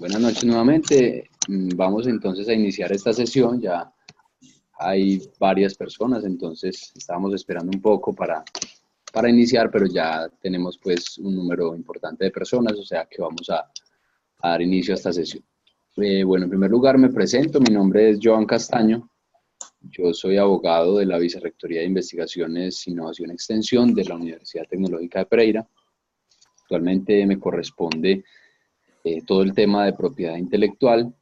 Buenas noches nuevamente. Vamos entonces a iniciar esta sesión. Ya hay varias personas, entonces estábamos esperando un poco para iniciar, pero ya tenemos pues un número importante de personas, o sea que vamos a dar inicio a esta sesión. Bueno, en primer lugar me presento, mi nombre es Joan Castaño, yo soy abogado de la Vicerrectoría de Investigaciones, Innovación y Extensión de la Universidad Tecnológica de Pereira. Actualmente me corresponde todo el tema de propiedad intelectual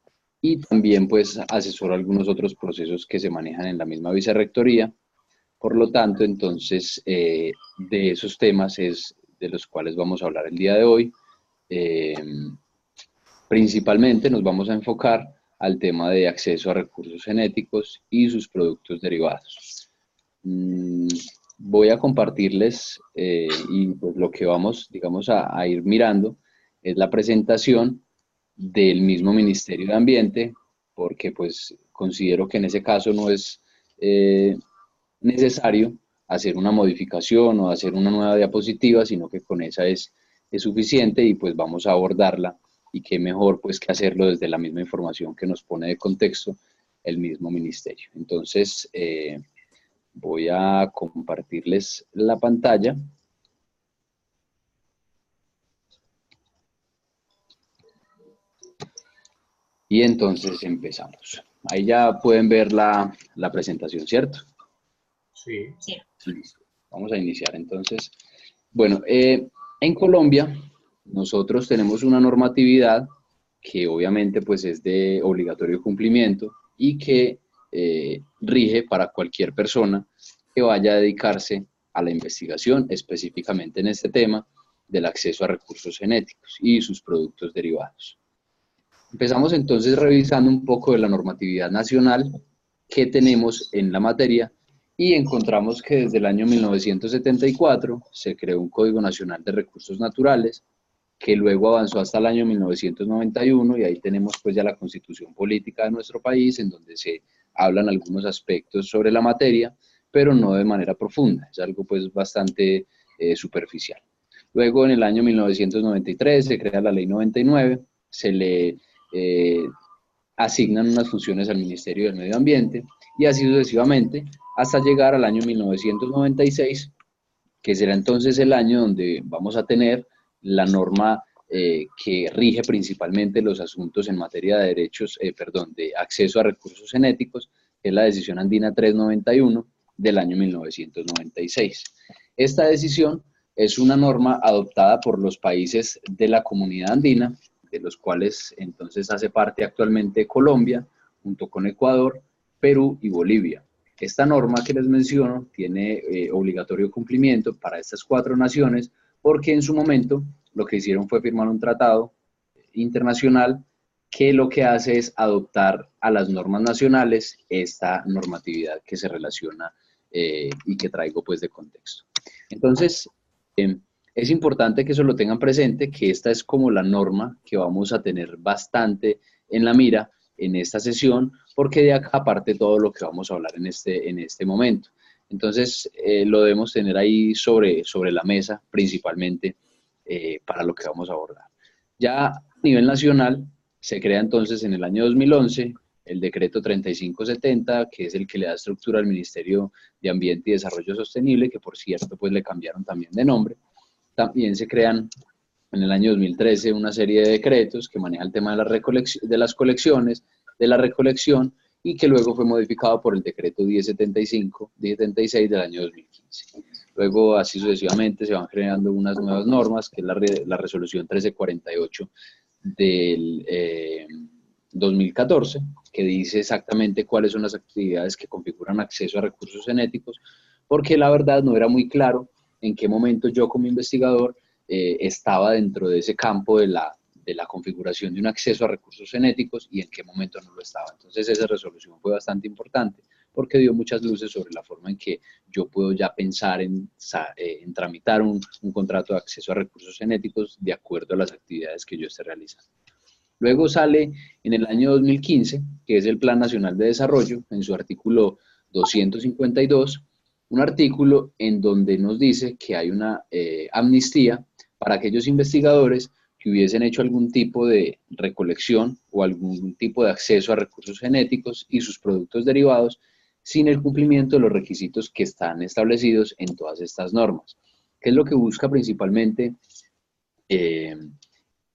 y también pues asesoro algunos otros procesos que se manejan en la misma vicerrectoría. Por lo tanto, entonces, de esos temas es de los cuales vamos a hablar el día de hoy. Eh, Principalmente nos vamos a enfocar al tema de acceso a recursos genéticos y sus productos derivados. Voy a compartirles y pues lo que vamos, digamos, a ir mirando es la presentación del mismo Ministerio de Ambiente, porque pues considero que en ese caso no es necesario hacer una modificación o hacer una nueva diapositiva, sino que con esa es suficiente y pues vamos a abordarla y qué mejor pues que hacerlo desde la misma información que nos pone de contexto el mismo ministerio. Entonces voy a compartirles la pantalla. Y entonces empezamos. Ahí ya pueden ver la presentación, ¿cierto? Sí. Listo. Vamos a iniciar entonces. Bueno, en Colombia nosotros tenemos una normatividad que obviamente pues es de obligatorio cumplimiento y que rige para cualquier persona que vaya a dedicarse a la investigación, específicamente en este tema del acceso a recursos genéticos y sus productos derivados. Empezamos entonces revisando un poco de la normatividad nacional que tenemos en la materia y encontramos que desde el año 1974 se creó un Código Nacional de Recursos Naturales que luego avanzó hasta el año 1991 y ahí tenemos pues ya la Constitución Política de nuestro país en donde se hablan algunos aspectos sobre la materia, pero no de manera profunda, es algo pues bastante superficial. Luego en el año 1993 se crea la Ley 99, se le eh, asignan unas funciones al Ministerio del Medio Ambiente y así sucesivamente hasta llegar al año 1996, que será entonces el año donde vamos a tener la norma que rige principalmente los asuntos en materia de derechos, perdón, de acceso a recursos genéticos, que es la decisión andina 391 del año 1996. Esta decisión es una norma adoptada por los países de la comunidad andina, de los cuales entonces hace parte actualmente Colombia, junto con Ecuador, Perú y Bolivia. Esta norma que les menciono tiene obligatorio cumplimiento para estas 4 naciones porque en su momento lo que hicieron fue firmar un tratado internacional que lo que hace es adoptar a las normas nacionales esta normatividad que se relaciona y que traigo pues de contexto. Entonces, es importante que eso lo tengan presente, que esta es como la norma que vamos a tener bastante en la mira en esta sesión, porque de acá parte todo lo que vamos a hablar en este momento. Entonces, lo debemos tener ahí sobre la mesa, principalmente para lo que vamos a abordar. Ya a nivel nacional, se crea entonces en el año 2011 el decreto 3570, que es el que le da estructura al Ministerio de Ambiente y Desarrollo Sostenible, que por cierto, pues le cambiaron también de nombre. También se crean en el año 2013 una serie de decretos que maneja el tema de las colecciones, de la recolección, y que luego fue modificado por el decreto 1076 del año 2015. Luego, así sucesivamente, se van creando unas nuevas normas, que es la resolución 1348 del 2014, que dice exactamente cuáles son las actividades que configuran acceso a recursos genéticos, porque la verdad no era muy claro en qué momento yo como investigador estaba dentro de ese campo de la configuración de un acceso a recursos genéticos y en qué momento no lo estaba. Entonces esa resolución fue bastante importante porque dio muchas luces sobre la forma en que yo puedo ya pensar en tramitar un contrato de acceso a recursos genéticos de acuerdo a las actividades que yo esté realizando. Luego sale en el año 2015, que es el Plan Nacional de Desarrollo, en su artículo 252, un artículo en donde nos dice que hay una amnistía para aquellos investigadores que hubiesen hecho algún tipo de recolección o algún tipo de acceso a recursos genéticos y sus productos derivados sin el cumplimiento de los requisitos que están establecidos en todas estas normas. ¿Qué es lo que busca principalmente eh,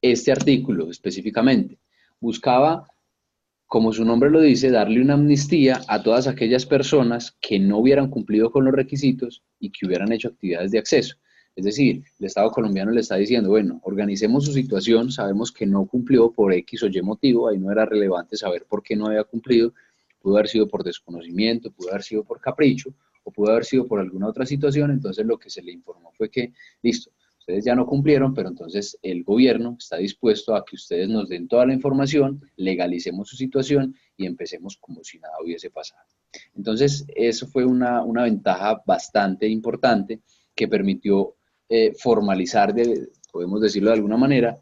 este artículo específicamente? Buscaba, como su nombre lo dice, darle una amnistía a todas aquellas personas que no hubieran cumplido con los requisitos y que hubieran hecho actividades de acceso. Es decir, el Estado colombiano le está diciendo, bueno, organicemos su situación, sabemos que no cumplió por X o Y motivo, ahí no era relevante saber por qué no había cumplido, pudo haber sido por desconocimiento, pudo haber sido por capricho, o pudo haber sido por alguna otra situación, entonces lo que se le informó fue que, listo, ustedes ya no cumplieron, pero entonces el gobierno está dispuesto a que ustedes nos den toda la información, legalicemos su situación y empecemos como si nada hubiese pasado. Entonces, eso fue una ventaja bastante importante que permitió formalizar, podemos decirlo de alguna manera,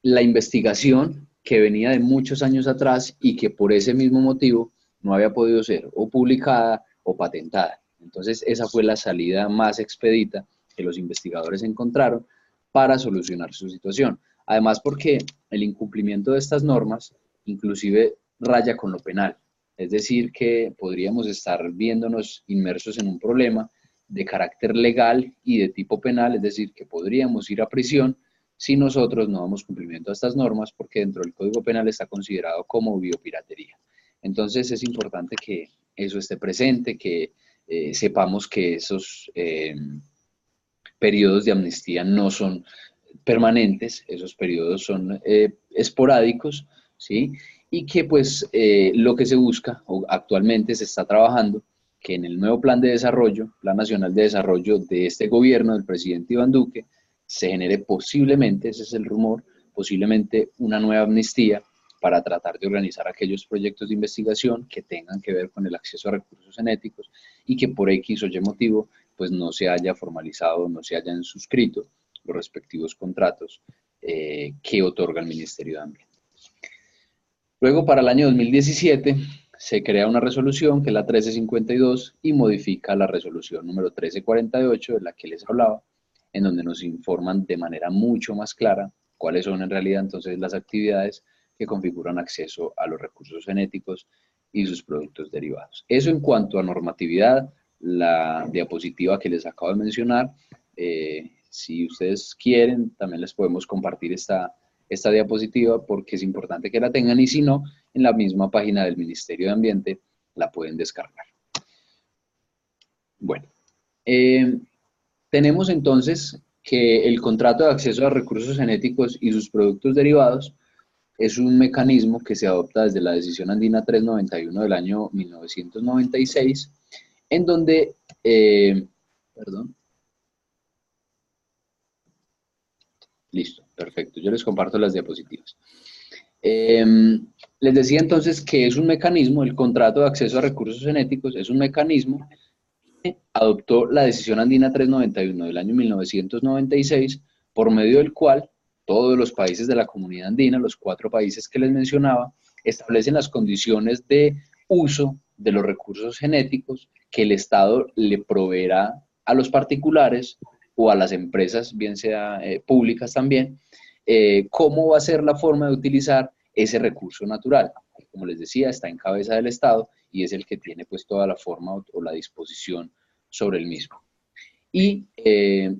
la investigación que venía de muchos años atrás y que por ese mismo motivo no había podido ser o publicada o patentada. Entonces, esa fue la salida más expedita que los investigadores encontraron para solucionar su situación. Además, porque el incumplimiento de estas normas inclusive raya con lo penal. Es decir, que podríamos estar viéndonos inmersos en un problema de carácter legal y de tipo penal, es decir, que podríamos ir a prisión si nosotros no damos cumplimiento a estas normas, porque dentro del Código Penal está considerado como biopiratería. Entonces es importante que eso esté presente, que sepamos que esos periodos de amnistía no son permanentes, esos periodos son esporádicos, ¿sí? Y que pues lo que se busca, o actualmente se está trabajando, que en el nuevo plan de desarrollo, Plan Nacional de Desarrollo de este gobierno, del presidente Iván Duque, se genere posiblemente, ese es el rumor, posiblemente una nueva amnistía para tratar de organizar aquellos proyectos de investigación que tengan que ver con el acceso a recursos genéticos y que por X o Y motivo pues no se haya formalizado, no se hayan suscrito los respectivos contratos que otorga el Ministerio de Ambiente. Luego, para el año 2017, se crea una resolución que es la 1352 y modifica la resolución número 1348 de la que les hablaba, en donde nos informan de manera mucho más clara cuáles son en realidad entonces las actividades que configuran acceso a los recursos genéticos y sus productos derivados. Eso en cuanto a normatividad, la diapositiva que les acabo de mencionar, si ustedes quieren, también les podemos compartir esta diapositiva porque es importante que la tengan y si no, en la misma página del Ministerio de Ambiente la pueden descargar. Bueno, tenemos entonces que el contrato de acceso a recursos genéticos y sus productos derivados es un mecanismo que se adopta desde la Decisión Andina 391 del año 1996, en donde, perdón, listo, perfecto, yo les comparto las diapositivas. Les decía entonces que es un mecanismo, el contrato de acceso a recursos genéticos es un mecanismo que adoptó la Decisión Andina 391 del año 1996, por medio del cual todos los países de la Comunidad Andina, los 4 países que les mencionaba, establecen las condiciones de uso de los recursos genéticos que el Estado le proveerá a los particulares o a las empresas, bien sea públicas también, cómo va a ser la forma de utilizar ese recurso natural. Como les decía, está en cabeza del Estado y es el que tiene pues toda la forma o la disposición sobre el mismo. Y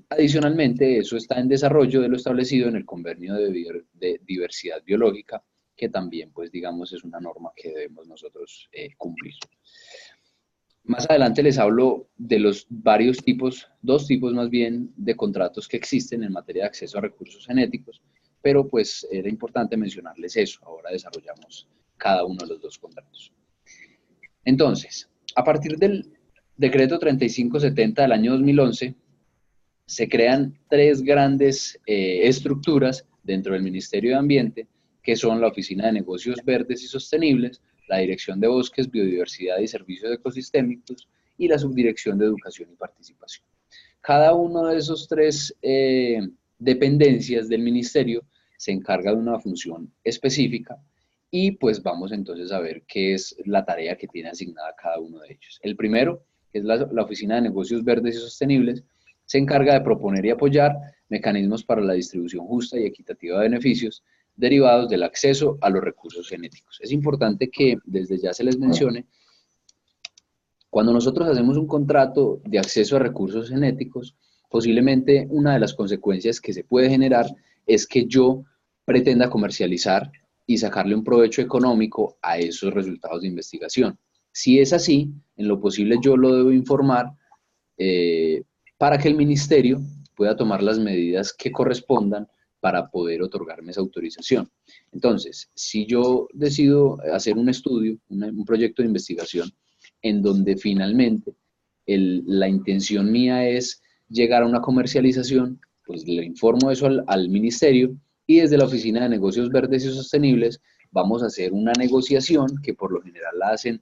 adicionalmente eso está en desarrollo de lo establecido en el convenio de diversidad biológica, que también pues digamos es una norma que debemos nosotros cumplir. Más adelante les hablo de los varios tipos, 2 tipos más bien, de contratos que existen en materia de acceso a recursos genéticos, pero pues era importante mencionarles eso. Ahora desarrollamos cada uno de los 2 contratos. Entonces, a partir del decreto 3570 del año 2011, se crean 3 grandes estructuras dentro del Ministerio de Ambiente, que son la Oficina de Negocios Verdes y Sostenibles, la Dirección de Bosques, Biodiversidad y Servicios Ecosistémicos y la Subdirección de Educación y Participación. Cada uno de esos 3 dependencias del ministerio se encarga de una función específica y pues vamos entonces a ver qué es la tarea que tiene asignada cada uno de ellos. El primero, que es la Oficina de Negocios Verdes y Sostenibles, se encarga de proponer y apoyar mecanismos para la distribución justa y equitativa de beneficios derivados del acceso a los recursos genéticos. Es importante que desde ya se les mencione, cuando nosotros hacemos un contrato de acceso a recursos genéticos, posiblemente una de las consecuencias que se puede generar es que yo pretenda comercializar y sacarle un provecho económico a esos resultados de investigación. Si es así, en lo posible yo lo debo informar para que el ministerio pueda tomar las medidas que correspondan para poder otorgarme esa autorización. Entonces, si yo decido hacer un estudio, un proyecto de investigación, en donde finalmente la intención mía es llegar a una comercialización, pues le informo eso al ministerio y desde la Oficina de Negocios Verdes y Sostenibles vamos a hacer una negociación que por lo general la hacen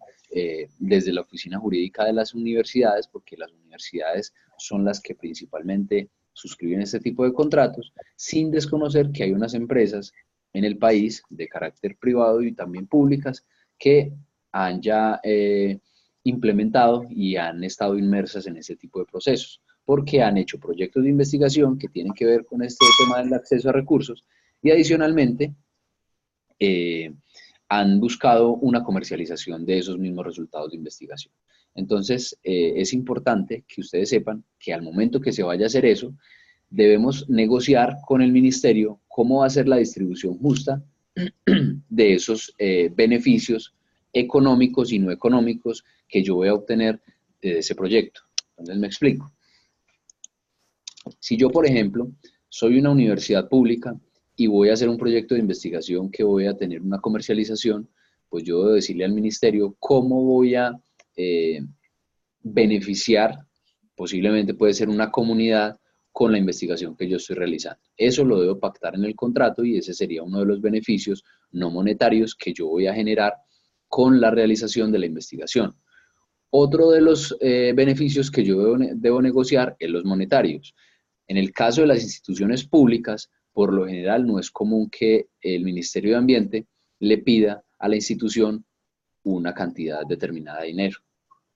desde la oficina jurídica de las universidades, porque las universidades son las que principalmente suscriben este tipo de contratos, sin desconocer que hay unas empresas en el país de carácter privado y también públicas que han ya implementado y han estado inmersas en ese tipo de procesos, porque han hecho proyectos de investigación que tienen que ver con este tema del acceso a recursos y adicionalmente han buscado una comercialización de esos mismos resultados de investigación. Entonces, es importante que ustedes sepan que al momento que se vaya a hacer eso, debemos negociar con el ministerio cómo va a ser la distribución justa de esos beneficios económicos y no económicos que yo voy a obtener de ese proyecto. Entonces, me explico. Si yo, por ejemplo, soy una universidad pública y voy a hacer un proyecto de investigación que voy a tener una comercialización, pues yo debo decirle al ministerio cómo voy a beneficiar, posiblemente puede ser una comunidad, con la investigación que yo estoy realizando. Eso lo debo pactar en el contrato y ese sería uno de los beneficios no monetarios que yo voy a generar con la realización de la investigación. Otro de los beneficios que yo debo negociar es los monetarios. En el caso de las instituciones públicas, por lo general no es común que el Ministerio de Ambiente le pida a la institución una cantidad determinada de dinero.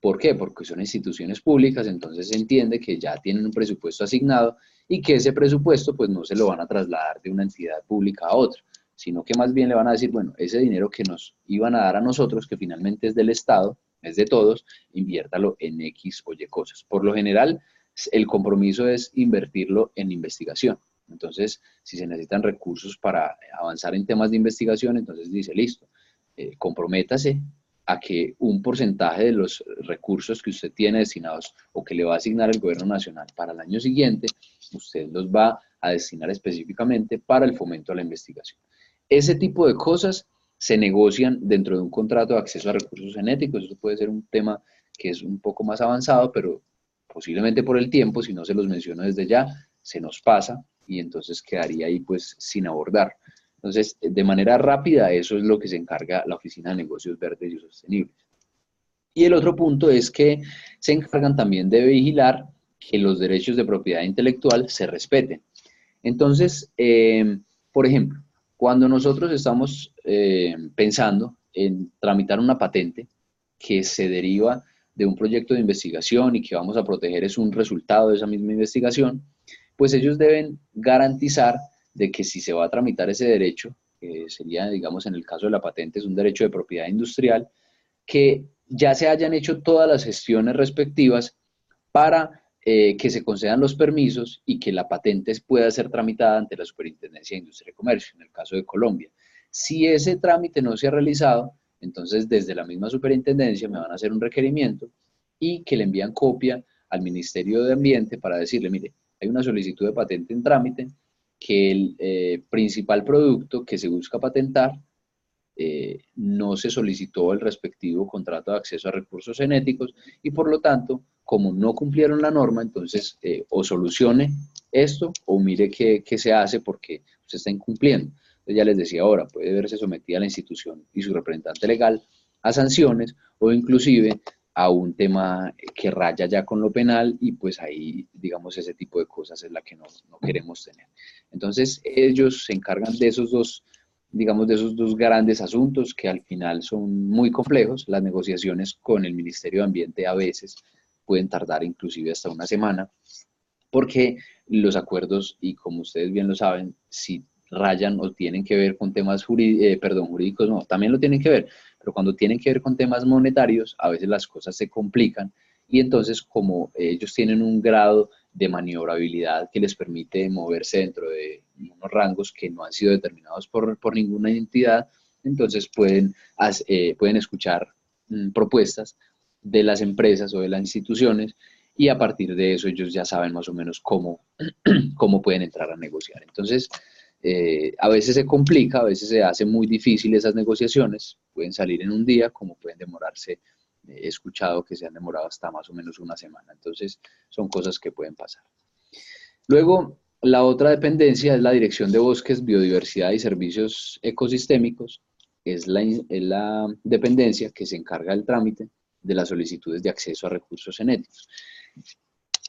¿Por qué? Porque son instituciones públicas, entonces se entiende que ya tienen un presupuesto asignado y que ese presupuesto pues no se lo van a trasladar de una entidad pública a otra, sino que más bien le van a decir, bueno, ese dinero que nos iban a dar a nosotros, que finalmente es del Estado, es de todos, inviértalo en X o Y cosas. Por lo general, el compromiso es invertirlo en investigación. Entonces, si se necesitan recursos para avanzar en temas de investigación, entonces dice, listo, comprométase a que un porcentaje de los recursos que usted tiene destinados o que le va a asignar el gobierno nacional para el año siguiente, usted los va a destinar específicamente para el fomento a la investigación. Ese tipo de cosas se negocian dentro de un contrato de acceso a recursos genéticos. Eso puede ser un tema que es un poco más avanzado, pero posiblemente por el tiempo, si no se los menciono desde ya, se nos pasa y entonces quedaría ahí pues sin abordar. Entonces, de manera rápida, eso es lo que se encarga la Oficina de Negocios Verdes y Sostenibles. Y el otro punto es que se encargan también de vigilar que los derechos de propiedad intelectual se respeten. Entonces, por ejemplo, cuando nosotros estamos pensando en tramitar una patente que se deriva de un proyecto de investigación y que vamos a proteger es un resultado de esa misma investigación, pues ellos deben garantizar de que si se va a tramitar ese derecho, que sería, digamos, en el caso de la patente, es un derecho de propiedad industrial, que ya se hayan hecho todas las gestiones respectivas para que se concedan los permisos y que la patente pueda ser tramitada ante la Superintendencia de Industria y Comercio, en el caso de Colombia. Si ese trámite no se ha realizado, entonces desde la misma superintendencia me van a hacer un requerimiento y que le envían copia al Ministerio de Ambiente para decirle, mire, hay una solicitud de patente en trámite, que el principal producto que se busca patentar no se solicitó el respectivo contrato de acceso a recursos genéticos y por lo tanto, como no cumplieron la norma, entonces o solucione esto o mire qué se hace porque se está incumpliendo. Entonces ya les decía ahora, puede verse sometida la institución y su representante legal a sanciones o inclusive a un tema que raya ya con lo penal y pues ahí, digamos, ese tipo de cosas es la que no queremos tener. Entonces ellos se encargan de esos dos, digamos, de esos dos grandes asuntos que al final son muy complejos. Las negociaciones con el Ministerio de Ambiente a veces pueden tardar inclusive hasta una semana, porque los acuerdos, y como ustedes bien lo saben, si rayan o tienen que ver con temas jurídicos, no, también lo tienen que ver, pero cuando tienen que ver con temas monetarios, a veces las cosas se complican y entonces como ellos tienen un grado de maniobrabilidad que les permite moverse dentro de unos rangos que no han sido determinados por ninguna entidad, entonces pueden escuchar propuestas de las empresas o de las instituciones y a partir de eso ellos ya saben más o menos cómo pueden entrar a negociar. Entonces, a veces se complica, a veces se hace muy difícil esas negociaciones, pueden salir en un día, como pueden demorarse, he escuchado que se han demorado hasta más o menos una semana, entonces son cosas que pueden pasar. Luego, la otra dependencia es la Dirección de Bosques, Biodiversidad y Servicios Ecosistémicos, es la dependencia que se encarga del trámite de las solicitudes de acceso a recursos genéticos.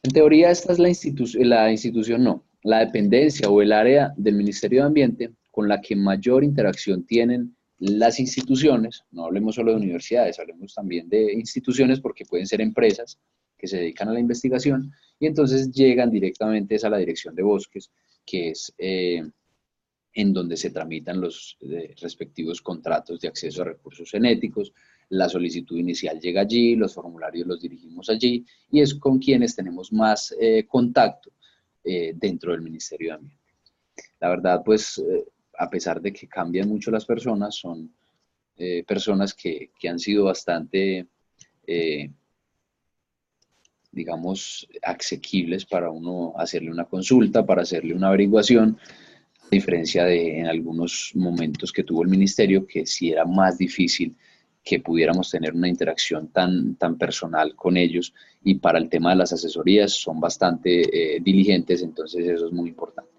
En teoría, esta es la institución, no, la dependencia o el área del Ministerio de Ambiente con la que mayor interacción tienen las instituciones, no hablemos solo de universidades, hablemos también de instituciones porque pueden ser empresas que se dedican a la investigación y entonces llegan directamente a la Dirección de Bosques, que es en donde se tramitan los respectivos contratos de acceso a recursos genéticos, la solicitud inicial llega allí, los formularios los dirigimos allí y es con quienes tenemos más contacto dentro del Ministerio de Ambiente. La verdad, pues, a pesar de que cambian mucho las personas, son personas que han sido bastante, digamos, asequibles para uno hacerle una consulta, para hacerle una averiguación, a diferencia de en algunos momentos que tuvo el ministerio, que sí era más difícil que pudiéramos tener una interacción tan personal con ellos y para el tema de las asesorías son bastante diligentes, entonces eso es muy importante.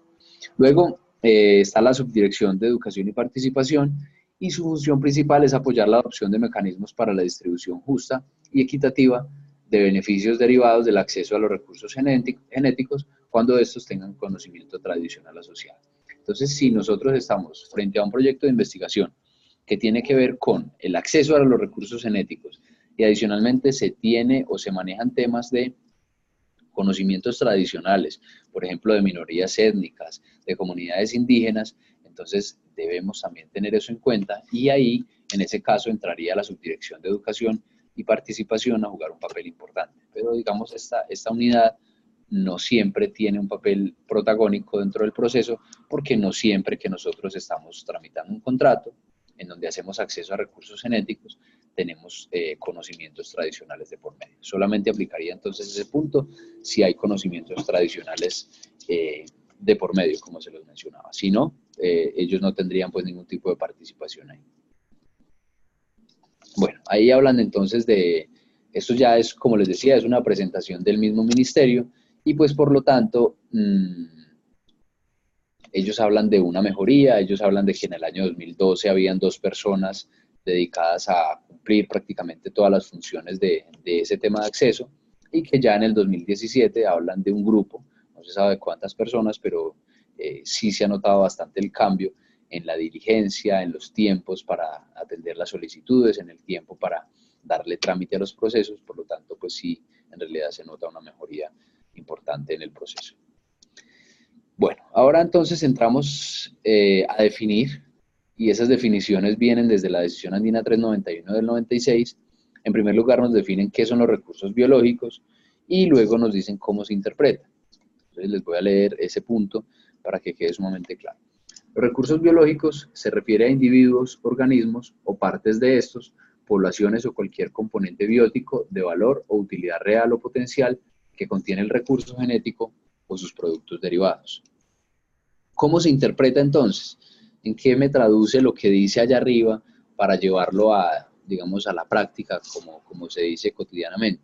Luego está la Subdirección de Educación y Participación y su función principal es apoyar la adopción de mecanismos para la distribución justa y equitativa de beneficios derivados del acceso a los recursos genéticos cuando estos tengan conocimiento tradicional asociado. Entonces, si nosotros estamos frente a un proyecto de investigación que tiene que ver con el acceso a los recursos genéticos y adicionalmente se tiene o se manejan temas de conocimientos tradicionales, por ejemplo, de minorías étnicas, de comunidades indígenas, entonces debemos también tener eso en cuenta y ahí, en ese caso, entraría la Subdirección de Educación y Participación a jugar un papel importante. Pero digamos, esta unidad no siempre tiene un papel protagónico dentro del proceso, porque no siempre que nosotros estamos tramitando un contrato en donde hacemos acceso a recursos genéticos, tenemos conocimientos tradicionales de por medio. Solamente aplicaría entonces ese punto si hay conocimientos tradicionales de por medio, como se los mencionaba. Si no, ellos no tendrían pues ningún tipo de participación ahí. Bueno, ahí hablan entonces de, esto ya es, como les decía, es una presentación del mismo ministerio y pues por lo tanto, ellos hablan de una mejoría, ellos hablan de que en el año 2012 habían 2 personas dedicadas a cumplir prácticamente todas las funciones de ese tema de acceso y que ya en el 2017 hablan de un grupo, no se sabe de cuántas personas, pero sí se ha notado bastante el cambio en la diligencia, en los tiempos para atender las solicitudes, en el tiempo para darle trámite a los procesos, por lo tanto, pues sí, en realidad se nota una mejoría importante en el proceso. Bueno, ahora entonces entramos a definir, y esas definiciones vienen desde la Decisión Andina 391 del 96. En primer lugar nos definen qué son los recursos biológicos y luego nos dicen cómo se interpretan. Entonces les voy a leer ese punto para que quede sumamente claro. Los recursos biológicos se refiere a individuos, organismos o partes de estos, poblaciones o cualquier componente biótico de valor o utilidad real o potencial que contiene el recurso genético o sus productos derivados. ¿Cómo se interpreta entonces? ¿En qué me traduce lo que dice allá arriba para llevarlo a, digamos, a la práctica, como se dice cotidianamente?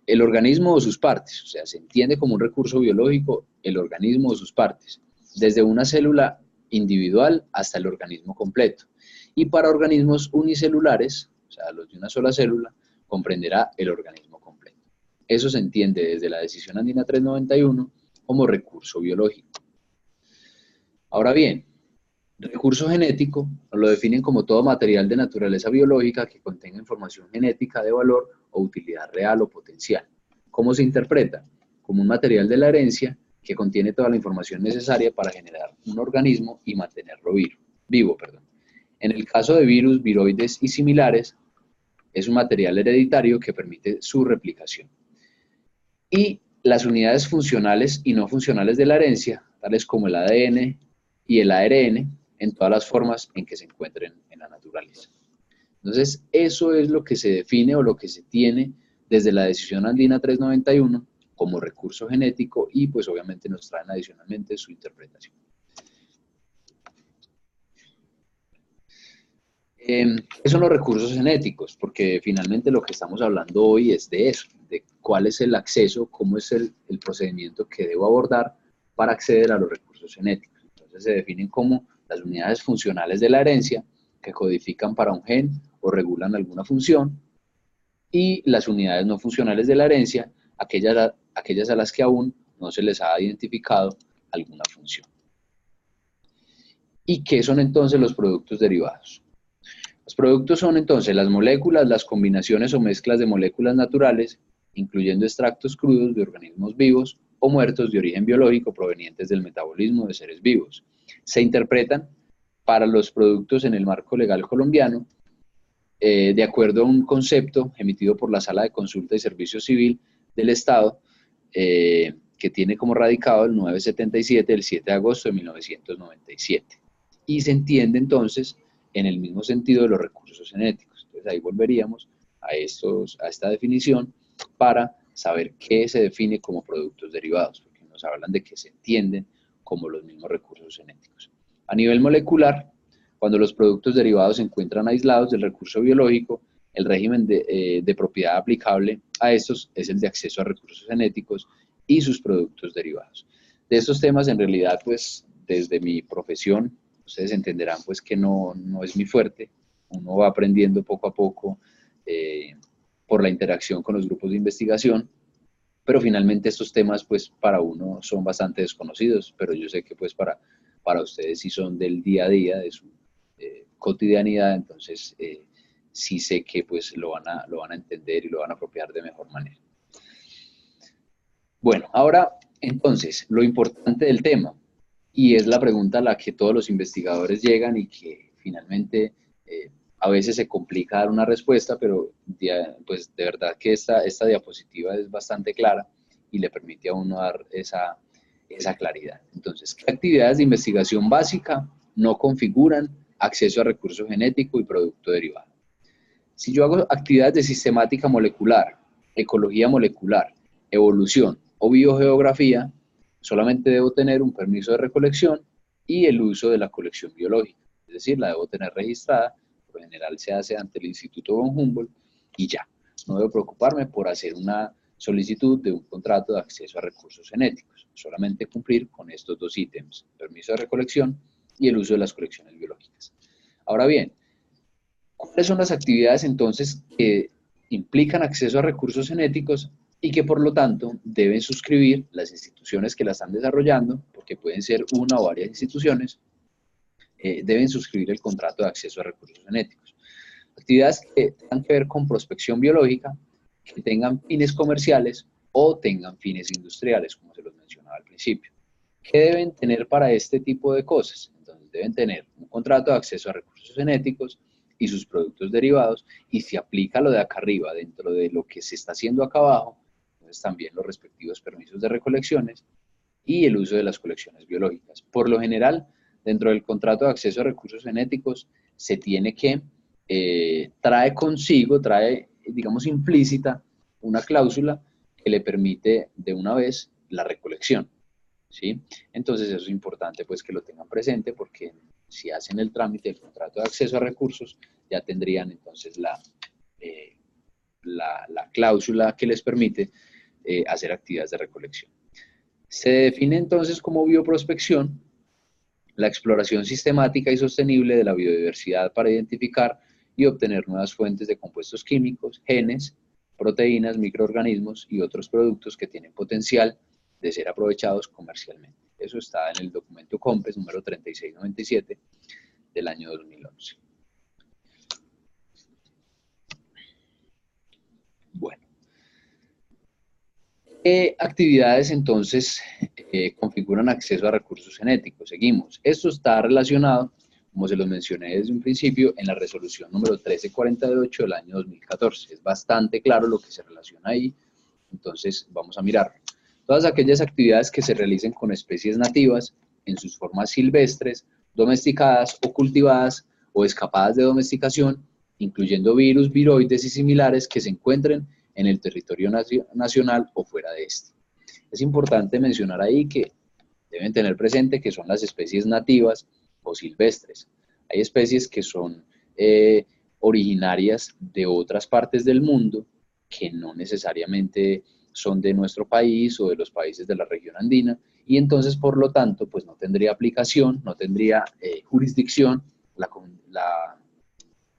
El organismo o sus partes, o sea, se entiende como un recurso biológico el organismo o sus partes, desde una célula individual hasta el organismo completo. Y para organismos unicelulares, o sea, los de una sola célula, comprenderá el organismo completo. Eso se entiende desde la Decisión Andina 391 como recurso biológico. Ahora bien, recurso genético lo definen como todo material de naturaleza biológica que contenga información genética de valor o utilidad real o potencial. ¿Cómo se interpreta? como un material de la herencia que contiene toda la información necesaria para generar un organismo y mantenerlo vivo. En el caso de virus, viroides y similares, es un material hereditario que permite su replicación. Y las unidades funcionales y no funcionales de la herencia, tales como el ADN y el ARN, en todas las formas en que se encuentren en la naturaleza. Entonces, eso es lo que se define o lo que se tiene desde la decisión andina 391 como recurso genético y pues obviamente nos traen adicionalmente su interpretación. ¿Qué son los recursos genéticos? Porque finalmente lo que estamos hablando hoy es de eso, de cuál es el acceso, cómo es el procedimiento que debo abordar para acceder a los recursos genéticos. Entonces se definen como las unidades funcionales de la herencia que codifican para un gen o regulan alguna función, y las unidades no funcionales de la herencia, aquellas a las que aún no se les ha identificado alguna función. ¿Y qué son entonces los productos derivados? Los productos son entonces las moléculas, las combinaciones o mezclas de moléculas naturales, incluyendo extractos crudos de organismos vivos o muertos de origen biológico provenientes del metabolismo de seres vivos. Se interpretan para los productos en el marco legal colombiano de acuerdo a un concepto emitido por la Sala de Consulta y Servicio Civil del Estado, que tiene como radicado el 977 del 7 de agosto de 1997. Y se entiende entonces en el mismo sentido de los recursos genéticos. Entonces ahí volveríamos a esta definición para saber qué se define como productos derivados, porque nos hablan de que se entienden como los mismos recursos genéticos. A nivel molecular, cuando los productos derivados se encuentran aislados del recurso biológico, el régimen de propiedad aplicable a estos es el de acceso a recursos genéticos y sus productos derivados. De estos temas, en realidad, pues, desde mi profesión, ustedes entenderán, pues, que no es mi fuerte. Uno va aprendiendo poco a poco por la interacción con los grupos de investigación, pero finalmente estos temas, pues, para uno son bastante desconocidos, pero yo sé que, pues, para ustedes sí son del día a día, de su cotidianidad, entonces sí sé que pues lo van a entender y lo van a apropiar de mejor manera. Bueno, ahora entonces, lo importante del tema, y es la pregunta a la que todos los investigadores llegan y que finalmente a veces se complica dar una respuesta, pero pues de verdad que esta diapositiva es bastante clara y le permite a uno dar esa claridad. Entonces, ¿qué actividades de investigación básica no configuran acceso a recurso genético y producto derivado? Si yo hago actividades de sistemática molecular, ecología molecular, evolución o biogeografía, solamente debo tener un permiso de recolección y el uso de la colección biológica. Es decir, la debo tener registrada, por lo general se hace ante el Instituto von Humboldt y ya. No debo preocuparme por hacer una solicitud de un contrato de acceso a recursos genéticos. Solamente cumplir con estos dos ítems, permiso de recolección y el uso de las colecciones biológicas. Ahora bien, ¿cuáles son las actividades entonces que implican acceso a recursos genéticos y que por lo tanto deben suscribir las instituciones que la están desarrollando, porque pueden ser una o varias instituciones, deben suscribir el contrato de acceso a recursos genéticos? Actividades que tengan que ver con prospección biológica, que tengan fines comerciales o tengan fines industriales, como se los mencionaba al principio. ¿Qué deben tener para este tipo de cosas? Entonces deben tener un contrato de acceso a recursos genéticos y sus productos derivados, y si aplica lo de acá arriba dentro de lo que se está haciendo acá abajo, entonces también los respectivos permisos de recolecciones y el uso de las colecciones biológicas. Por lo general, dentro del contrato de acceso a recursos genéticos, se tiene que, trae, digamos, implícita una cláusula que le permite de una vez la recolección, ¿sí? Entonces eso es importante pues que lo tengan presente, porque si hacen el trámite del contrato de acceso a recursos, ya tendrían entonces la cláusula que les permite hacer actividades de recolección. Se define entonces como bioprospección la exploración sistemática y sostenible de la biodiversidad para identificar y obtener nuevas fuentes de compuestos químicos, genes, proteínas, microorganismos y otros productos que tienen potencial de ser aprovechados comercialmente. Eso está en el documento COMPES número 3697 del año 2011. Bueno, ¿Qué actividades entonces configuran acceso a recursos genéticos? Seguimos. Esto está relacionado, como se lo mencioné desde un principio, en la resolución número 1348 del año 2014. Es bastante claro lo que se relaciona ahí, entonces vamos a mirar. Todas aquellas actividades que se realicen con especies nativas en sus formas silvestres, domesticadas o cultivadas o escapadas de domesticación, incluyendo virus, viroides y similares que se encuentren en el territorio nacional o fuera de este. Es importante mencionar ahí que deben tener presente que son las especies nativas o silvestres. Hay especies que son originarias de otras partes del mundo que no necesariamente son de nuestro país o de los países de la región andina, y entonces, por lo tanto, pues no tendría aplicación, no tendría jurisdicción la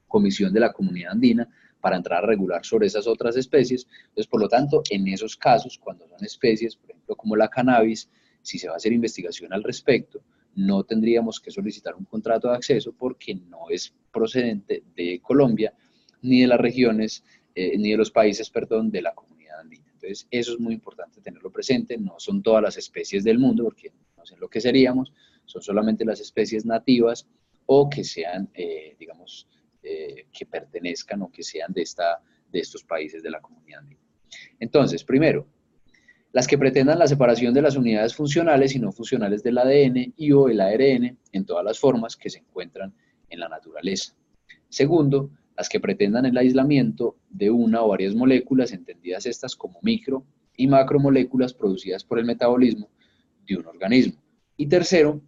Comisión de la Comunidad Andina para entrar a regular sobre esas otras especies. Entonces, por lo tanto, en esos casos, cuando son especies, por ejemplo, como la cannabis, si se va a hacer investigación al respecto, no tendríamos que solicitar un contrato de acceso porque no es procedente de Colombia, ni de las regiones, ni de los países, perdón, de la Comunidad Andina. Entonces, eso es muy importante tenerlo presente. No son todas las especies del mundo, porque no sé lo que seríamos, son solamente las especies nativas o que sean, digamos, que pertenezcan o que sean de estos países de la Comunidad Andina. Entonces, primero, las que pretendan la separación de las unidades funcionales y no funcionales del ADN y o el ARN en todas las formas que se encuentran en la naturaleza. Segundo, las que pretendan el aislamiento de una o varias moléculas, entendidas estas como micro y macromoléculas producidas por el metabolismo de un organismo. Y tercero,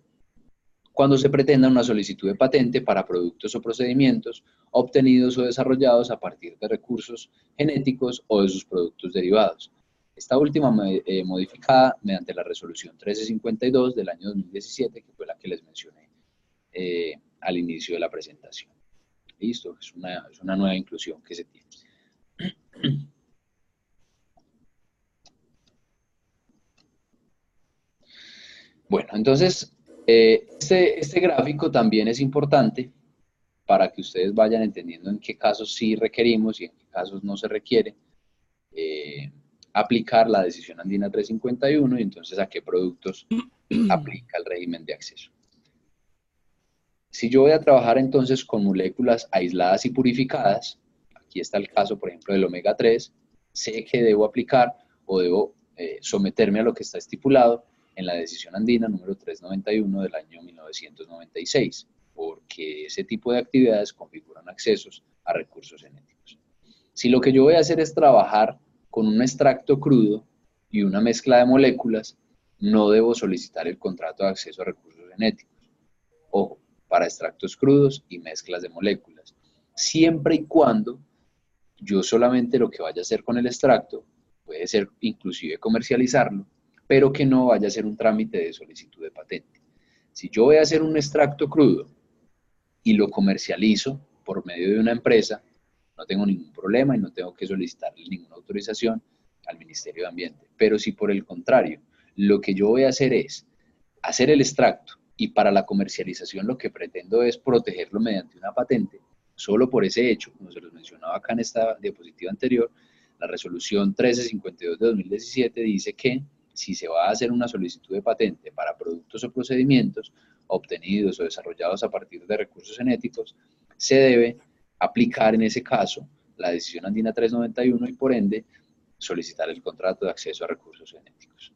cuando se pretenda una solicitud de patente para productos o procedimientos obtenidos o desarrollados a partir de recursos genéticos o de sus productos derivados. Esta última modificada mediante la resolución 1352 del año 2017, que fue la que les mencioné al inicio de la presentación. Listo, es una nueva inclusión que se tiene. Bueno, entonces, este gráfico también es importante para que ustedes vayan entendiendo en qué casos sí requerimos y en qué casos no se requiere aplicar la decisión andina 351 y entonces a qué productos aplica el régimen de acceso. Si yo voy a trabajar entonces con moléculas aisladas y purificadas, aquí está el caso, por ejemplo, del omega 3, sé que debo aplicar o debo someterme a lo que está estipulado en la decisión andina número 391 del año 1996, porque ese tipo de actividades configuran accesos a recursos genéticos. Si lo que yo voy a hacer es trabajar con un extracto crudo y una mezcla de moléculas, no debo solicitar el contrato de acceso a recursos genéticos. Ojo, para extractos crudos y mezclas de moléculas. Siempre y cuando yo solamente lo que vaya a hacer con el extracto, puede ser inclusive comercializarlo, pero que no vaya a ser un trámite de solicitud de patente. Si yo voy a hacer un extracto crudo y lo comercializo por medio de una empresa, no tengo ningún problema y no tengo que solicitarle ninguna autorización al Ministerio de Ambiente. Pero si por el contrario, lo que yo voy a hacer es hacer el extracto y para la comercialización lo que pretendo es protegerlo mediante una patente, solo por ese hecho, como se los mencionaba acá en esta diapositiva anterior, la resolución 1352 de 2017 dice que si se va a hacer una solicitud de patente para productos o procedimientos obtenidos o desarrollados a partir de recursos genéticos, se debe aplicar en ese caso la decisión andina 391 y por ende solicitar el contrato de acceso a recursos genéticos.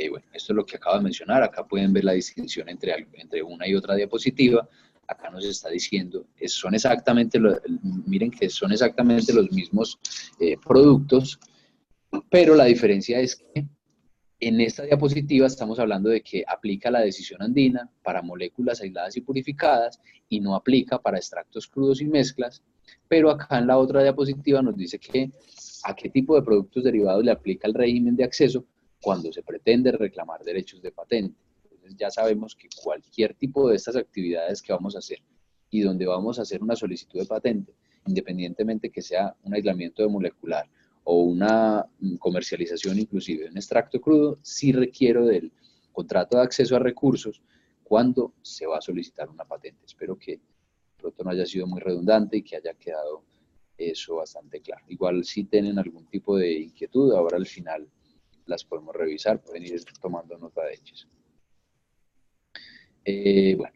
Bueno, esto es lo que acabo de mencionar. Acá pueden ver la distinción entre una y otra diapositiva. Acá nos está diciendo, son exactamente, miren que son exactamente los mismos productos, pero la diferencia es que en esta diapositiva estamos hablando de que aplica la decisión andina para moléculas aisladas y purificadas y no aplica para extractos crudos y mezclas, pero acá en la otra diapositiva nos dice que a qué tipo de productos derivados le aplica el régimen de acceso cuando se pretende reclamar derechos de patente. Entonces ya sabemos que cualquier tipo de estas actividades que vamos a hacer y donde vamos a hacer una solicitud de patente, independientemente que sea un aislamiento de molecular o una comercialización inclusive de un extracto crudo, sí requiero del contrato de acceso a recursos cuando se va a solicitar una patente. Espero que pronto no haya sido muy redundante y que haya quedado eso bastante claro. Igual si tienen algún tipo de inquietud, ahora al final las podemos revisar, pueden ir tomando nota de ellas. Bueno,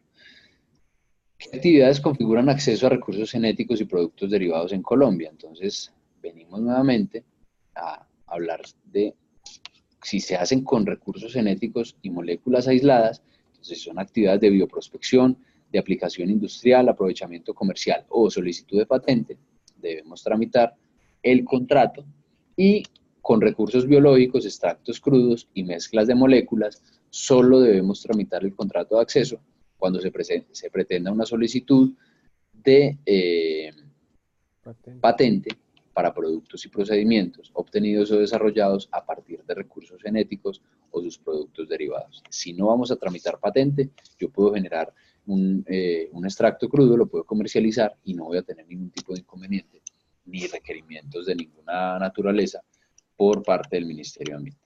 ¿qué actividades configuran acceso a recursos genéticos y productos derivados en Colombia? Entonces, venimos nuevamente a hablar de si se hacen con recursos genéticos y moléculas aisladas, entonces son actividades de bioprospección, de aplicación industrial, aprovechamiento comercial o solicitud de patente, debemos tramitar el contrato y con recursos biológicos, extractos crudos y mezclas de moléculas, solo debemos tramitar el contrato de acceso cuando se pretenda una solicitud de patente para productos y procedimientos obtenidos o desarrollados a partir de recursos genéticos o sus productos derivados. Si no vamos a tramitar patente, yo puedo generar un extracto crudo, lo puedo comercializar y no voy a tener ningún tipo de inconveniente ni requerimientos de ninguna naturaleza por parte del Ministerio de Ambiente.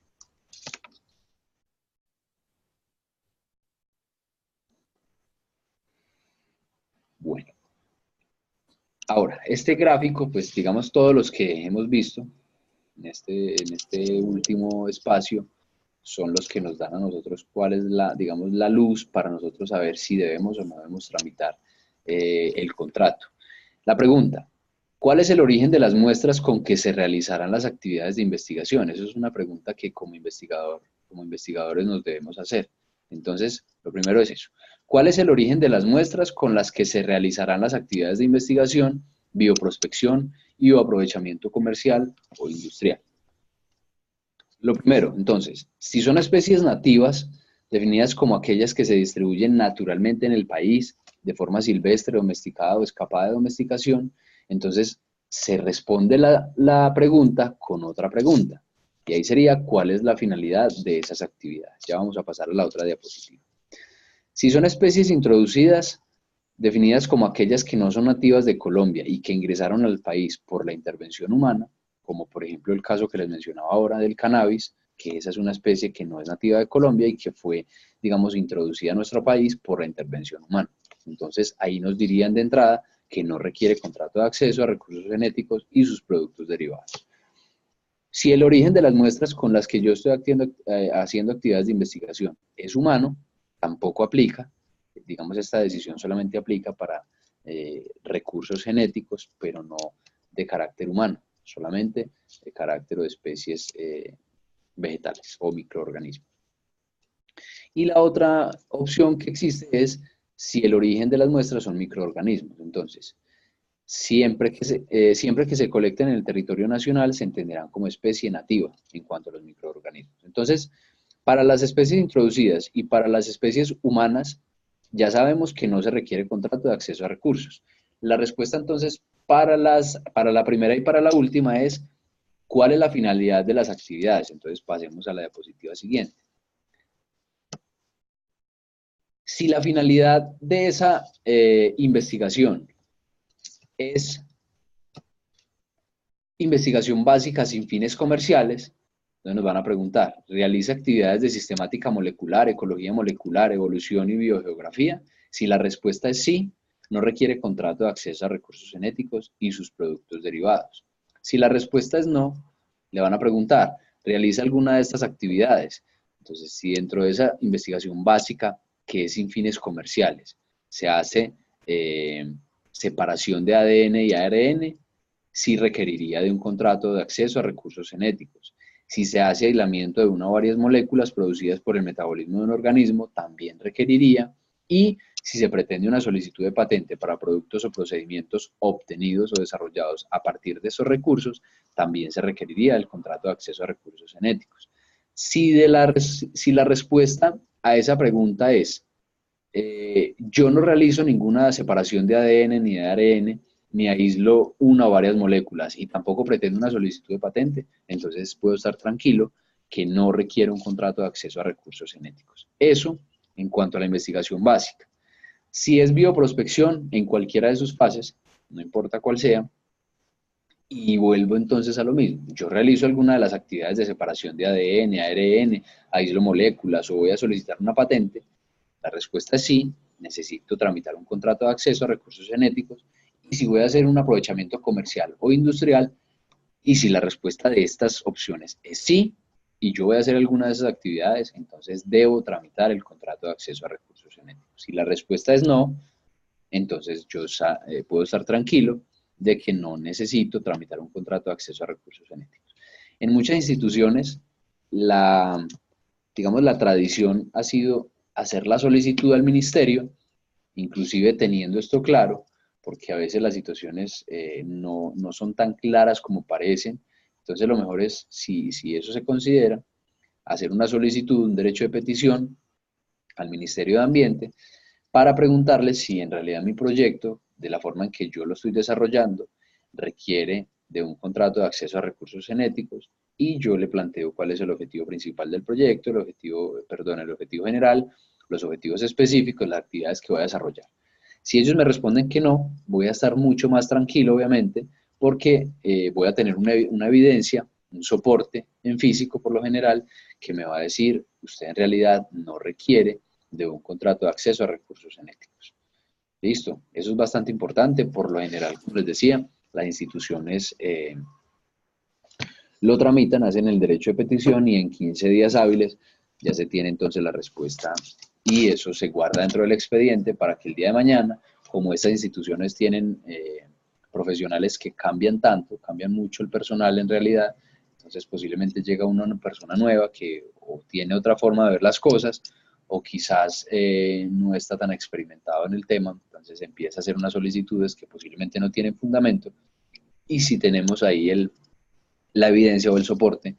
Bueno, ahora, este gráfico, pues digamos todos los que hemos visto en este último espacio, son los que nos dan a nosotros cuál es la, digamos, la luz para nosotros saber si debemos o no debemos tramitar el contrato. La pregunta, ¿cuál es el origen de las muestras con que se realizarán las actividades de investigación? Eso es una pregunta que como investigadores nos debemos hacer. Entonces, lo primero es eso. ¿Cuál es el origen de las muestras con las que se realizarán las actividades de investigación, bioprospección y o aprovechamiento comercial o industrial? Lo primero, entonces, si son especies nativas, definidas como aquellas que se distribuyen naturalmente en el país, de forma silvestre, domesticada o escapada de domesticación, entonces se responde la pregunta con otra pregunta. Y ahí sería, ¿cuál es la finalidad de esas actividades? Ya vamos a pasar a la otra diapositiva. Si son especies introducidas, definidas como aquellas que no son nativas de Colombia y que ingresaron al país por la intervención humana, como por ejemplo el caso que les mencionaba ahora del cannabis, que esa es una especie que no es nativa de Colombia y que fue, digamos, introducida a nuestro país por la intervención humana. Entonces, ahí nos dirían de entrada que no requiere contrato de acceso a recursos genéticos y sus productos derivados. Si el origen de las muestras con las que yo estoy haciendo actividades de investigación es humano, tampoco aplica. Digamos, esta decisión solamente aplica para recursos genéticos, pero no de carácter humano, solamente de carácter de especies vegetales o microorganismos. Y la otra opción que existe es si el origen de las muestras son microorganismos. Entonces, siempre que se colecten en el territorio nacional se entenderán como especie nativa en cuanto a los microorganismos. Entonces, para las especies introducidas y para las especies humanas, ya sabemos que no se requiere contrato de acceso a recursos. La respuesta entonces para la primera y para la última es ¿cuál es la finalidad de las actividades? Entonces pasemos a la diapositiva siguiente. Si la finalidad de esa investigación es investigación básica sin fines comerciales, entonces nos van a preguntar, ¿realiza actividades de sistemática molecular, ecología molecular, evolución y biogeografía? Si la respuesta es sí, no requiere contrato de acceso a recursos genéticos y sus productos derivados. Si la respuesta es no, le van a preguntar, ¿realiza alguna de estas actividades? Entonces, si dentro de esa investigación básica, que es sin fines comerciales, se hace separación de ADN y ARN, sí requeriría de un contrato de acceso a recursos genéticos. Si se hace aislamiento de una o varias moléculas producidas por el metabolismo de un organismo, también requeriría. Y si se pretende una solicitud de patente para productos o procedimientos obtenidos o desarrollados a partir de esos recursos, también se requeriría el contrato de acceso a recursos genéticos. Si la respuesta a esa pregunta es yo no realizo ninguna separación de ADN ni de ARN, ni aíslo una o varias moléculas y tampoco pretendo una solicitud de patente, entonces puedo estar tranquilo que no requiere un contrato de acceso a recursos genéticos. Eso en cuanto a la investigación básica. Si es bioprospección en cualquiera de sus fases, no importa cuál sea, y vuelvo entonces a lo mismo. Yo realizo alguna de las actividades de separación de ADN, ARN, aíslo moléculas o voy a solicitar una patente. La respuesta es sí, necesito tramitar un contrato de acceso a recursos genéticos y si voy a hacer un aprovechamiento comercial o industrial, y si la respuesta de estas opciones es sí, y yo voy a hacer alguna de esas actividades, entonces debo tramitar el contrato de acceso a recursos genéticos. Si la respuesta es no, entonces yo puedo estar tranquilo de que no necesito tramitar un contrato de acceso a recursos genéticos. En muchas instituciones, digamos, la tradición ha sido hacer la solicitud al ministerio, inclusive teniendo esto claro, porque a veces las situaciones no son tan claras como parecen. Entonces lo mejor es, si eso se considera, hacer una solicitud, un derecho de petición al Ministerio de Ambiente para preguntarles si en realidad mi proyecto, de la forma en que yo lo estoy desarrollando, requiere de un contrato de acceso a recursos genéticos, y yo le planteo cuál es el objetivo principal del proyecto, el objetivo general, los objetivos específicos, las actividades que voy a desarrollar. Si ellos me responden que no, voy a estar mucho más tranquilo, obviamente, porque voy a tener una evidencia, un soporte en físico por lo general, que me va a decir, usted en realidad no requiere de un contrato de acceso a recursos genéticos. Listo, eso es bastante importante. Por lo general, como les decía, las instituciones lo tramitan, hacen el derecho de petición y en 15 días hábiles ya se tiene entonces la respuesta, y eso se guarda dentro del expediente para que el día de mañana, como estas instituciones tienen profesionales que cambian tanto, cambian mucho el personal en realidad, entonces posiblemente llega una persona nueva que o tiene otra forma de ver las cosas, o quizás no está tan experimentado en el tema, entonces empieza a hacer unas solicitudes que posiblemente no tienen fundamento, y si tenemos ahí la evidencia o el soporte,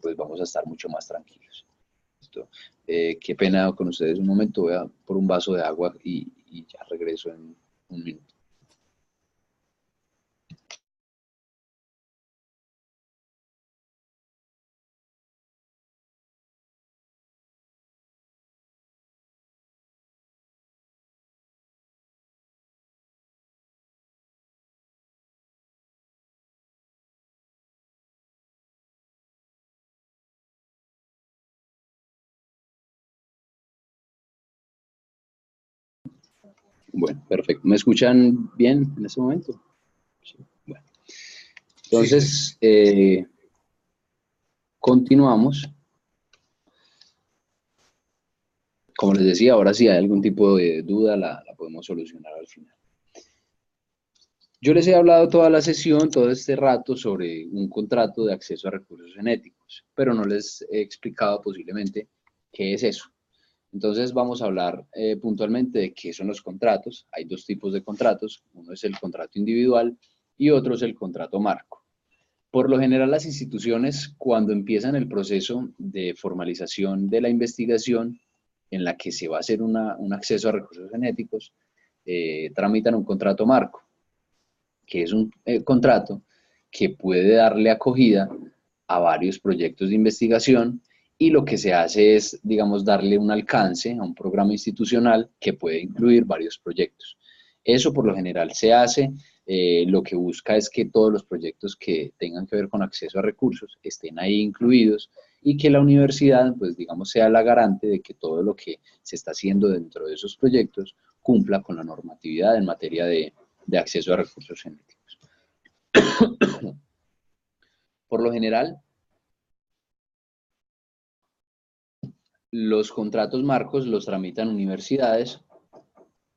pues vamos a estar mucho más tranquilos. ¿Listo? Qué pena con ustedes un momento, voy a por un vaso de agua y ya regreso en un minuto. Bueno, perfecto. ¿Me escuchan bien en este momento? Sí. Bueno. Entonces, continuamos. Como les decía, ahora si hay algún tipo de duda, la podemos solucionar al final. Yo les he hablado toda la sesión, todo este rato, sobre un contrato de acceso a recursos genéticos, pero no les he explicado posiblemente qué es eso. Entonces vamos a hablar puntualmente de qué son los contratos. Hay dos tipos de contratos, uno es el contrato individual y otro es el contrato marco. Por lo general, las instituciones, cuando empiezan el proceso de formalización de la investigación en la que se va a hacer un acceso a recursos genéticos, tramitan un contrato marco, que es un contrato que puede darle acogida a varios proyectos de investigación, y lo que se hace es, digamos, darle un alcance a un programa institucional que puede incluir varios proyectos. Eso por lo general se hace, lo que busca es que todos los proyectos que tengan que ver con acceso a recursos estén ahí incluidos, y que la universidad, pues digamos, sea la garante de que todo lo que se está haciendo dentro de esos proyectos cumpla con la normatividad en materia de acceso a recursos genéticos. Por lo general, los contratos marcos los tramitan universidades,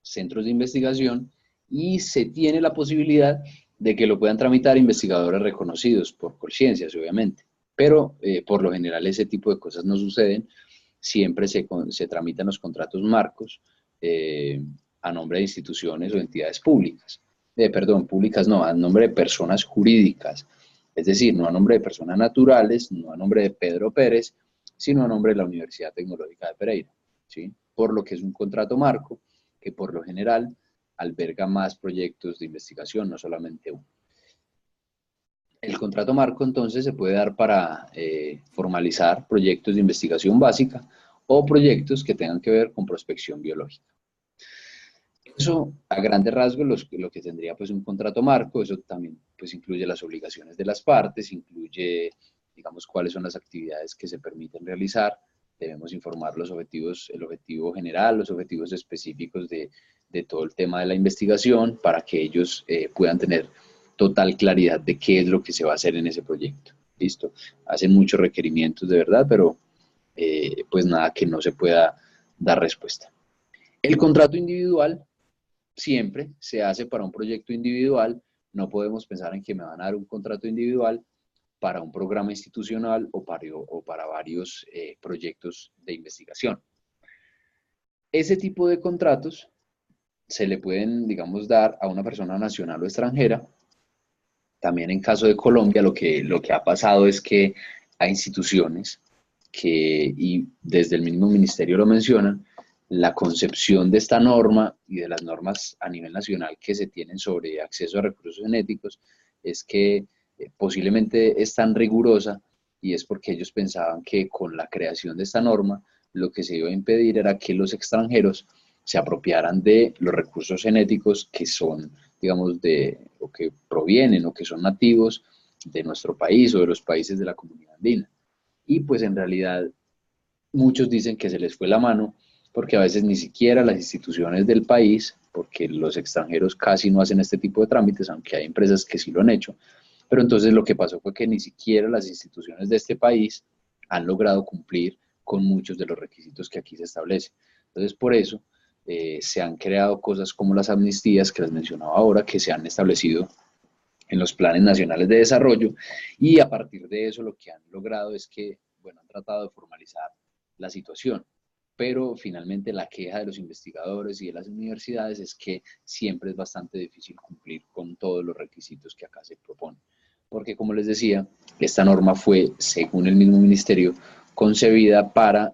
centros de investigación, y se tiene la posibilidad de que lo puedan tramitar investigadores reconocidos por Colciencias, obviamente. Pero por lo general ese tipo de cosas no suceden. Siempre se tramitan los contratos marcos a nombre de instituciones o entidades públicas. Perdón, públicas no, a nombre de personas jurídicas. Es decir, no a nombre de personas naturales, no a nombre de Pedro Pérez, sino a nombre de la Universidad Tecnológica de Pereira, ¿sí? Por lo que es un contrato marco que por lo general alberga más proyectos de investigación, no solamente uno. El contrato marco entonces se puede dar para formalizar proyectos de investigación básica o proyectos que tengan que ver con prospección biológica. Eso, a grandes rasgos, lo que tendría pues un contrato marco. Eso también pues incluye las obligaciones de las partes, incluye, digamos, cuáles son las actividades que se permiten realizar. Debemos informar los objetivos, el objetivo general, los objetivos específicos de todo el tema de la investigación para que ellos puedan tener total claridad de qué es lo que se va a hacer en ese proyecto. ¿Listo? Hacen muchos requerimientos de verdad, pero pues nada que no se pueda dar respuesta. El contrato individual siempre se hace para un proyecto individual. No podemos pensar en que me van a dar un contrato individual para un programa institucional o para varios proyectos de investigación. Ese tipo de contratos se le pueden, digamos, dar a una persona nacional o extranjera. También en caso de Colombia, lo que ha pasado es que hay instituciones que, y desde el mismo ministerio lo mencionan, la concepción de esta norma y de las normas a nivel nacional que se tienen sobre acceso a recursos genéticos es que posiblemente es tan rigurosa y es porque ellos pensaban que con la creación de esta norma lo que se iba a impedir era que los extranjeros se apropiaran de los recursos genéticos que son, digamos, o que provienen o que son nativos de nuestro país o de los países de la comunidad andina. Y pues en realidad muchos dicen que se les fue la mano porque a veces ni siquiera las instituciones del país, porque los extranjeros casi no hacen este tipo de trámites, aunque hay empresas que sí lo han hecho, pero entonces lo que pasó fue que ni siquiera las instituciones de este país han logrado cumplir con muchos de los requisitos que aquí se establecen. Entonces por eso se han creado cosas como las amnistías que les mencionaba ahora, que se han establecido en los planes nacionales de desarrollo, y a partir de eso lo que han logrado es que, bueno, han tratado de formalizar la situación, pero finalmente la queja de los investigadores y de las universidades es que siempre es bastante difícil cumplir con todos los requisitos que acá se proponen, porque como les decía, esta norma fue, según el mismo ministerio, concebida para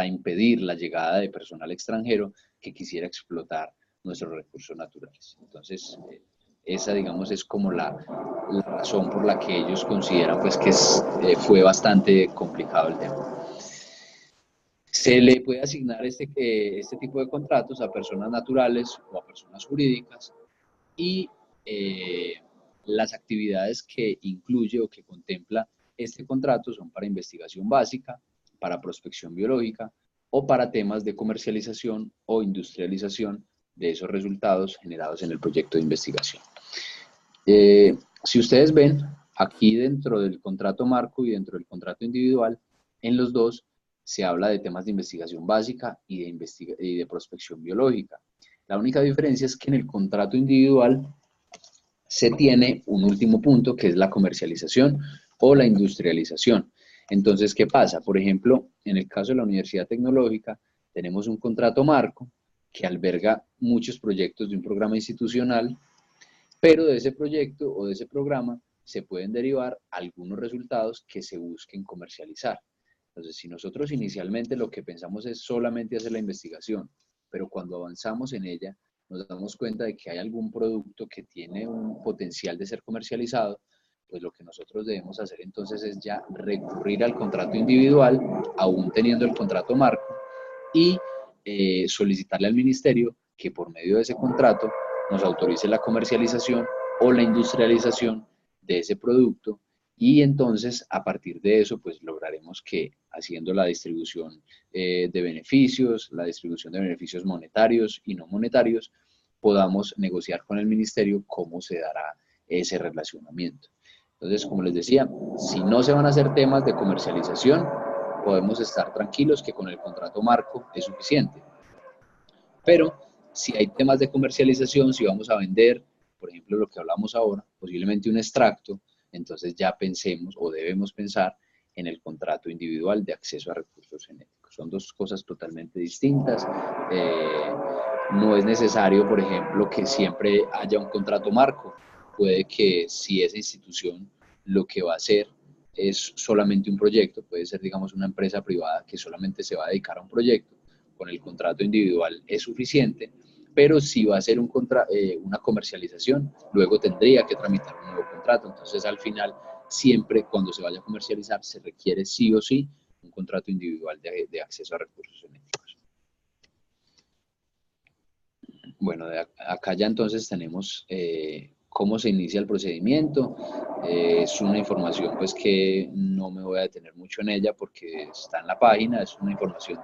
impedir la llegada de personal extranjero que quisiera explotar nuestros recursos naturales. Entonces, esa, digamos, es como la razón por la que ellos consideran pues, que fue bastante complicado el tema. Se le puede asignar este tipo de contratos a personas naturales o a personas jurídicas y las actividades que incluye o que contempla este contrato son para investigación básica, para prospección biológica o para temas de comercialización o industrialización de esos resultados generados en el proyecto de investigación. Si ustedes ven, aquí dentro del contrato marco y dentro del contrato individual, en los dos se habla de temas de investigación básica y de prospección biológica. La única diferencia es que en el contrato individual se tiene un último punto que es la comercialización o la industrialización. Entonces, ¿qué pasa? Por ejemplo, en el caso de la Universidad Tecnológica, tenemos un contrato marco que alberga muchos proyectos de un programa institucional, pero de ese proyecto o de ese programa se pueden derivar algunos resultados que se busquen comercializar. Entonces, si nosotros inicialmente lo que pensamos es solamente hacer la investigación, pero cuando avanzamos en ella nos damos cuenta de que hay algún producto que tiene un potencial de ser comercializado, pues lo que nosotros debemos hacer entonces es ya recurrir al contrato individual, aún teniendo el contrato marco, y solicitarle al ministerio que por medio de ese contrato nos autorice la comercialización o la industrialización de ese producto, y entonces a partir de eso pues lograremos que haciendo la distribución de beneficios, la distribución de beneficios monetarios y no monetarios, podamos negociar con el ministerio cómo se dará ese relacionamiento. Entonces, como les decía, si no se van a hacer temas de comercialización, podemos estar tranquilos que con el contrato marco es suficiente. Pero si hay temas de comercialización, si vamos a vender, por ejemplo, lo que hablamos ahora, posiblemente un extracto, entonces ya pensemos o debemos pensar en el contrato individual de acceso a recursos genéticos. Son dos cosas totalmente distintas. No es necesario, por ejemplo, que siempre haya un contrato marco. Puede que si esa institución lo que va a hacer es solamente un proyecto, puede ser, digamos, una empresa privada que solamente se va a dedicar a un proyecto, con el contrato individual es suficiente, pero si va a ser una comercialización, luego tendría que tramitar un nuevo contrato. Entonces, al final, siempre cuando se vaya a comercializar, se requiere sí o sí un contrato individual de acceso a recursos genéticos. Bueno, acá ya entonces tenemos cómo se inicia el procedimiento. Es una información pues que no me voy a detener mucho en ella porque está en la página, es una información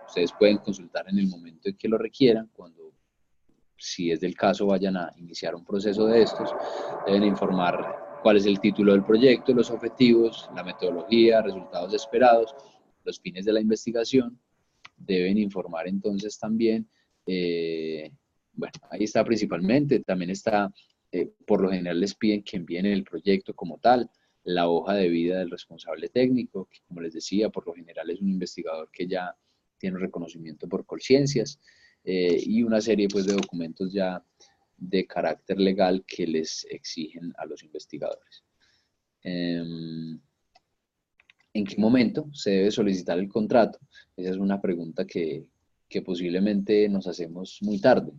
ustedes pueden consultar en el momento en que lo requieran, cuando, si es del caso, vayan a iniciar un proceso de estos, deben informar cuál es el título del proyecto, los objetivos, la metodología, resultados esperados, los fines de la investigación. Deben informar entonces también, bueno, ahí está principalmente, también está, por lo general les piden que envíen el proyecto como tal, la hoja de vida del responsable técnico, que como les decía, por lo general es un investigador que ya tiene un reconocimiento por Colciencias, y una serie pues de documentos ya de carácter legal que les exigen a los investigadores. ¿En qué momento se debe solicitar el contrato? Esa es una pregunta que posiblemente nos hacemos muy tarde.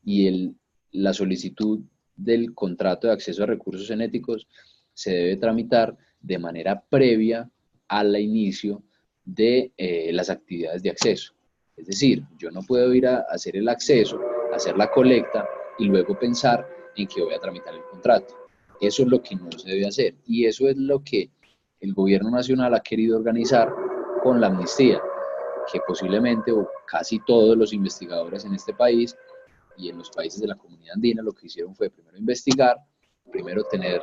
Y la solicitud del contrato de acceso a recursos genéticos se debe tramitar de manera previa al inicio de las actividades de acceso. Es decir, yo no puedo ir a hacer el acceso, hacer la colecta y luego pensar en que voy a tramitar el contrato. Eso es lo que no se debe hacer y eso es lo que el gobierno nacional ha querido organizar con la amnistía, que posiblemente o casi todos los investigadores en este país y en los países de la comunidad andina lo que hicieron fue primero investigar, primero tener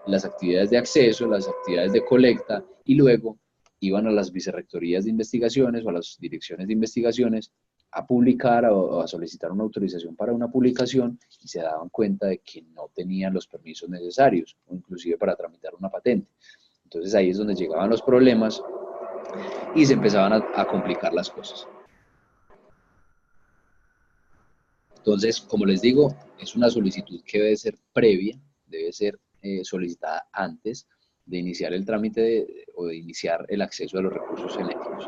las actividades de acceso, las actividades de colecta y luego iban a las vicerrectorías de investigaciones o a las direcciones de investigaciones a publicar o a solicitar una autorización para una publicación y se daban cuenta de que no tenían los permisos necesarios o inclusive para tramitar una patente. Entonces ahí es donde llegaban los problemas y se empezaban a complicar las cosas. Entonces, como les digo, es una solicitud que debe ser previa, debe ser solicitada antes de iniciar el trámite o de iniciar el acceso a los recursos genéticos.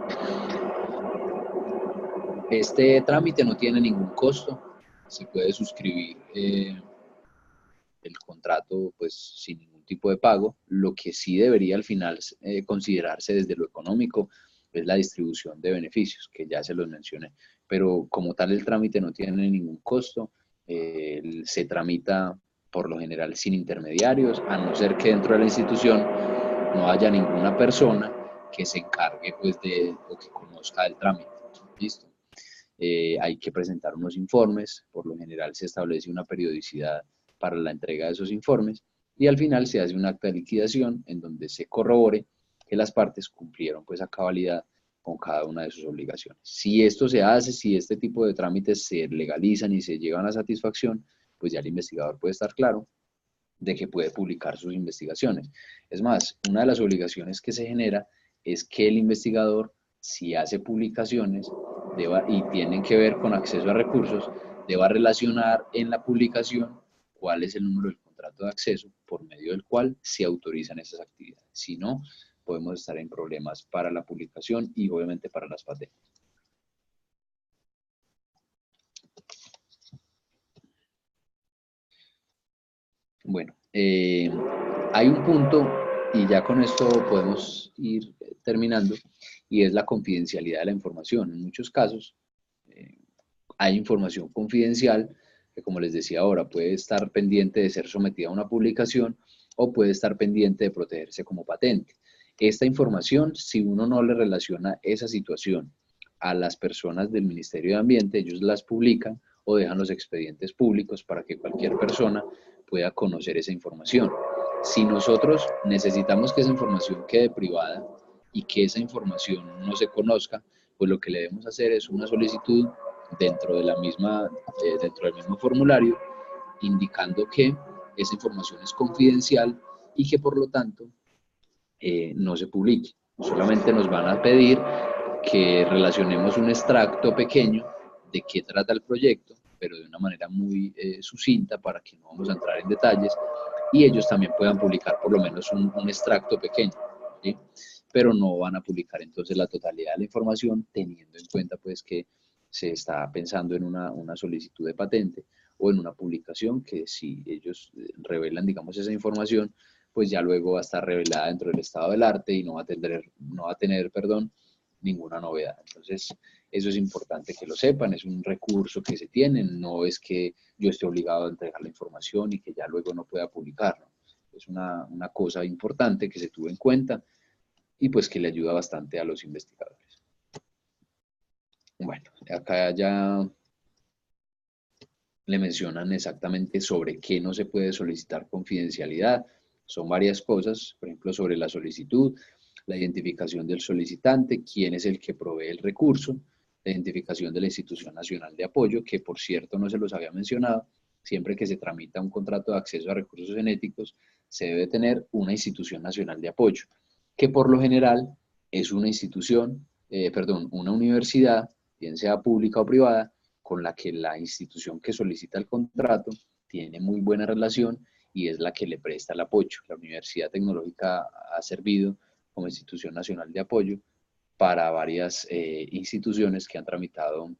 Este trámite no tiene ningún costo, se puede suscribir el contrato pues sin ningún tipo de pago. Lo que sí debería al final considerarse desde lo económico es la distribución de beneficios, que ya se los mencioné. Pero como tal el trámite no tiene ningún costo, se tramita por lo general sin intermediarios, a no ser que dentro de la institución no haya ninguna persona que se encargue pues o que conozca del trámite. ¿Listo? Hay que presentar unos informes, por lo general se establece una periodicidad para la entrega de esos informes y al final se hace un acta de liquidación en donde se corrobore que las partes cumplieron pues a cabalidad con cada una de sus obligaciones. Si esto se hace, si este tipo de trámites se legalizan y se llevan a satisfacción, pues ya el investigador puede estar claro de que puede publicar sus investigaciones. Es más, una de las obligaciones que se genera es que el investigador, si hace publicaciones y tienen que ver con acceso a recursos, deba relacionar en la publicación cuál es el número del contrato de acceso por medio del cual se autorizan esas actividades. Si no, podemos estar en problemas para la publicación y obviamente para las patentes. Bueno, hay un punto, y ya con esto podemos ir terminando, y es la confidencialidad de la información. En muchos casos hay información confidencial que, como les decía ahora, puede estar pendiente de ser sometida a una publicación o puede estar pendiente de protegerse como patente. Esta información, si uno no le relaciona esa situación a las personas del Ministerio de Ambiente, ellos las publican o dejan los expedientes públicos para que cualquier persona pueda conocer esa información. Si nosotros necesitamos que esa información quede privada y que esa información no se conozca, pues lo que le debemos hacer es una solicitud dentro dentro del mismo formulario, indicando que esa información es confidencial y que por lo tanto no se publique. Solamente nos van a pedir que relacionemos un extracto pequeño de qué trata el proyecto, pero de una manera muy sucinta para que no vamos a entrar en detalles y ellos también puedan publicar por lo menos un extracto pequeño, ¿sí? Pero no van a publicar entonces la totalidad de la información teniendo en cuenta pues que se está pensando en una solicitud de patente o en una publicación que si ellos revelan digamos esa información pues ya luego va a estar revelada dentro del estado del arte y no va a tener perdón, ninguna novedad. Entonces, eso es importante que lo sepan, es un recurso que se tiene, no es que yo esté obligado a entregar la información y que ya luego no pueda publicarlo. Es una cosa importante que se tuvo en cuenta y pues que le ayuda bastante a los investigadores. Bueno, acá ya le mencionan exactamente sobre qué no se puede solicitar confidencialidad. Son varias cosas, por ejemplo, sobre la solicitud, la identificación del solicitante, quién es el que provee el recurso, la identificación de la institución nacional de apoyo, que por cierto no se los había mencionado, siempre que se tramita un contrato de acceso a recursos genéticos, se debe tener una institución nacional de apoyo, que por lo general es una institución, una universidad, bien sea pública o privada, con la que la institución que solicita el contrato tiene muy buena relación y es la que le presta el apoyo. La Universidad Tecnológica ha servido como institución nacional de apoyo para varias instituciones que han tramitado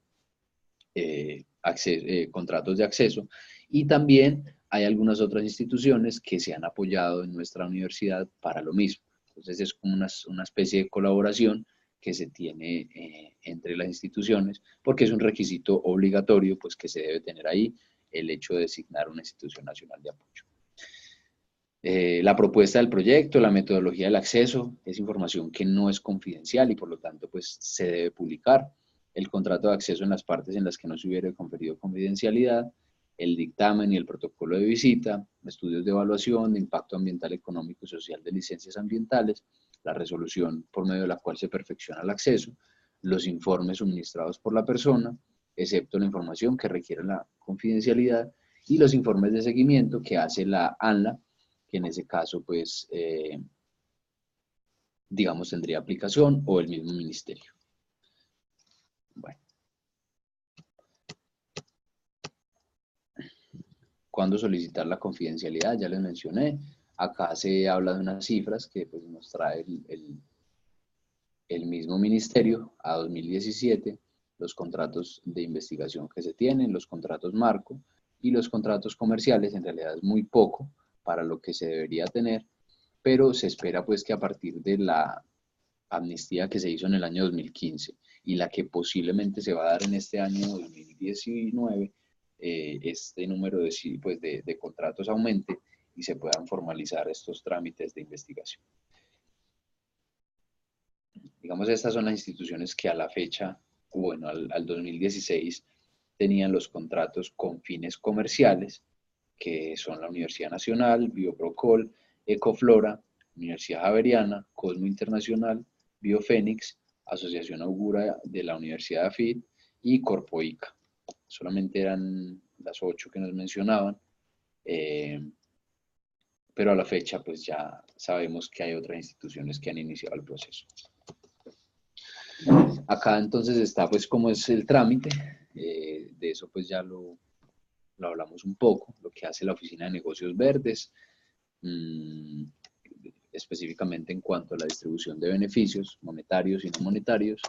contratos de acceso, y también hay algunas otras instituciones que se han apoyado en nuestra universidad para lo mismo. Entonces es como una especie de colaboración que se tiene entre las instituciones, porque es un requisito obligatorio pues, que se debe tener ahí el hecho de designar una institución nacional de apoyo. La propuesta del proyecto, la metodología del acceso, es información que no es confidencial y por lo tanto pues, se debe publicar. El contrato de acceso en las partes en las que no se hubiera conferido confidencialidad, el dictamen y el protocolo de visita, estudios de evaluación de impacto ambiental, económico y social de licencias ambientales, la resolución por medio de la cual se perfecciona el acceso, los informes suministrados por la persona, excepto la información que requiere la confidencialidad, y los informes de seguimiento que hace la ANLA, que en ese caso, pues, digamos, tendría aplicación o el mismo ministerio. Bueno. ¿Cuándo solicitar la confidencialidad? Ya les mencioné. Acá se habla de unas cifras que pues, nos trae el mismo ministerio a 2017, los contratos de investigación que se tienen, los contratos marco y los contratos comerciales. En realidad es muy poco para lo que se debería tener, pero se espera pues que a partir de la amnistía que se hizo en el año 2015 y la que posiblemente se va a dar en este año 2019, este número pues de contratos aumente y se puedan formalizar estos trámites de investigación. Digamos, estas son las instituciones que a la fecha, bueno, al 2016, tenían los contratos con fines comerciales, que son la Universidad Nacional, Bioprocol, Ecoflora, Universidad Javeriana, Cosmo Internacional, Biofénix, Asociación Augura de la Universidad de AFIT y Corpoica. Solamente eran las 8 que nos mencionaban, pero a la fecha pues ya sabemos que hay otras instituciones que han iniciado el proceso. Acá entonces está pues cómo es el trámite, de eso pues ya lo hablamos un poco, lo que hace la Oficina de Negocios Verdes, específicamente en cuanto a la distribución de beneficios monetarios y no monetarios,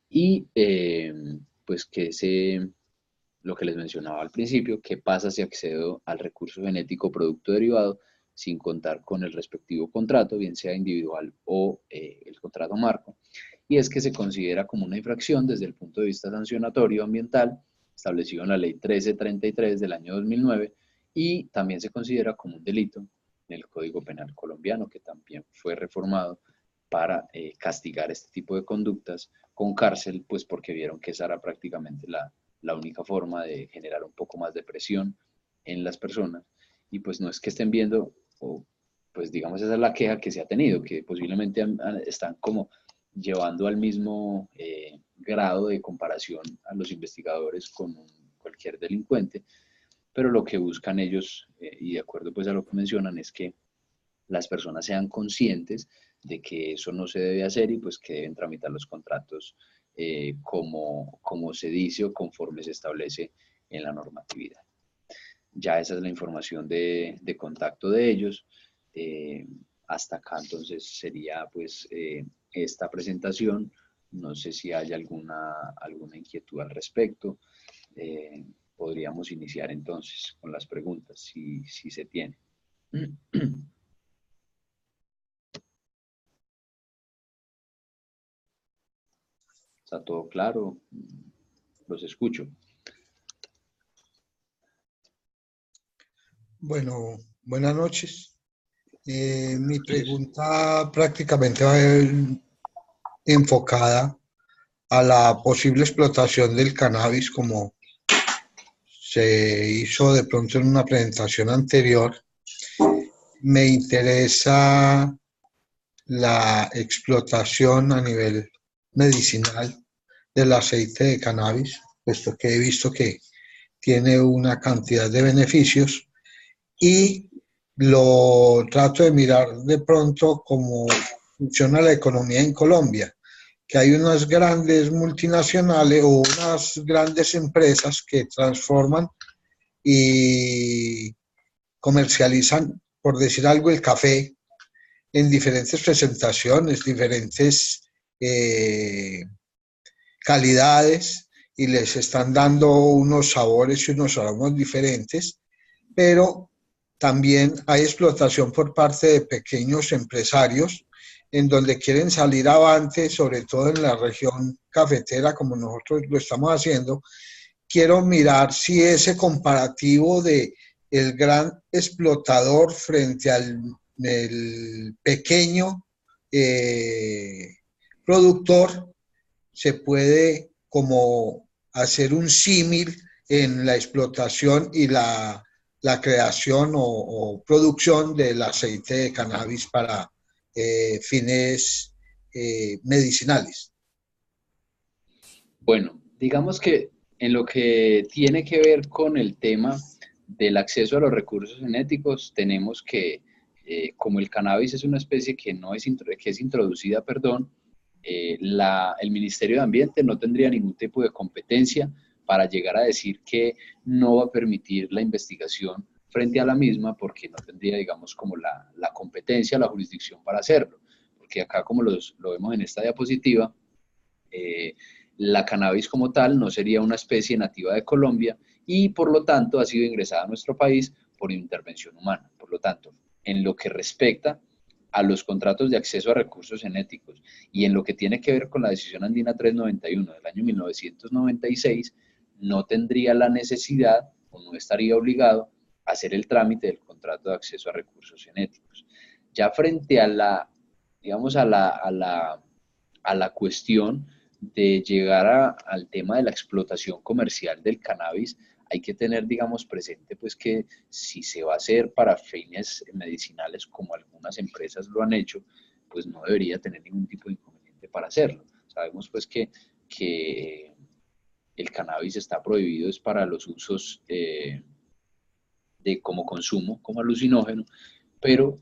y pues lo que les mencionaba al principio, qué pasa si accedo al recurso genético producto derivado sin contar con el respectivo contrato, bien sea individual o el contrato marco, y es que se considera como una infracción desde el punto de vista sancionatorio ambiental, establecido en la Ley 1333 del año 2009, y también se considera como un delito en el Código Penal colombiano, que también fue reformado para castigar este tipo de conductas con cárcel, pues porque vieron que esa era prácticamente la única forma de generar un poco más de presión en las personas, y pues no es que estén viendo, o pues digamos esa es la queja que se ha tenido, que posiblemente están como llevando al mismo grado de comparación a los investigadores con cualquier delincuente, pero lo que buscan ellos, y de acuerdo pues a lo que mencionan, es que las personas sean conscientes de que eso no se debe hacer y pues que deben tramitar los contratos como se dice o conforme se establece en la normatividad. Ya esa es la información de contacto de ellos. Hasta acá entonces sería pues esta presentación. No sé si hay alguna inquietud al respecto. Podríamos iniciar entonces con las preguntas, si se tiene. ¿Está todo claro? Los escucho. Bueno, buenas noches. Mi pregunta prácticamente va a ir enfocada a la posible explotación del cannabis, como se hizo de pronto en una presentación anterior. Me interesa la explotación a nivel medicinal del aceite de cannabis, puesto que he visto que tiene una cantidad de beneficios y lo trato de mirar de pronto cómo funciona la economía en Colombia, que hay unas grandes multinacionales o unas grandes empresas que transforman y comercializan, por decir algo, el café en diferentes presentaciones, diferentes eh, calidades y les están dando unos sabores y unos aromas diferentes, pero también hay explotación por parte de pequeños empresarios en donde quieren salir avante, sobre todo en la región cafetera, como nosotros lo estamos haciendo. Quiero mirar si ese comparativo de el gran explotador frente al el pequeño productor se puede como hacer un símil en la explotación y la creación o producción del aceite de cannabis para fines medicinales. Bueno, digamos que en lo que tiene que ver con el tema del acceso a los recursos genéticos, tenemos que, como el cannabis es una especie que, no es, que es introducida, perdón, el Ministerio de Ambiente no tendría ningún tipo de competencia para llegar a decir que no va a permitir la investigación frente a la misma, porque no tendría, digamos, como la competencia, la jurisdicción para hacerlo. Porque acá, como lo vemos en esta diapositiva, eh, la cannabis como tal no sería una especie nativa de Colombia y por lo tanto ha sido ingresada a nuestro país por intervención humana. Por lo tanto, en lo que respecta a los contratos de acceso a recursos genéticos y en lo que tiene que ver con la decisión andina 391 del año 1996, no tendría la necesidad o no estaría obligado a hacer el trámite del contrato de acceso a recursos genéticos. Ya frente a la, digamos, a la cuestión de llegar al tema de la explotación comercial del cannabis, hay que tener, digamos, presente pues que si se va a hacer para fines medicinales como algunas empresas lo han hecho, pues no debería tener ningún tipo de inconveniente para hacerlo. Sabemos pues que el cannabis está prohibido es para los usos de como consumo, como alucinógeno, pero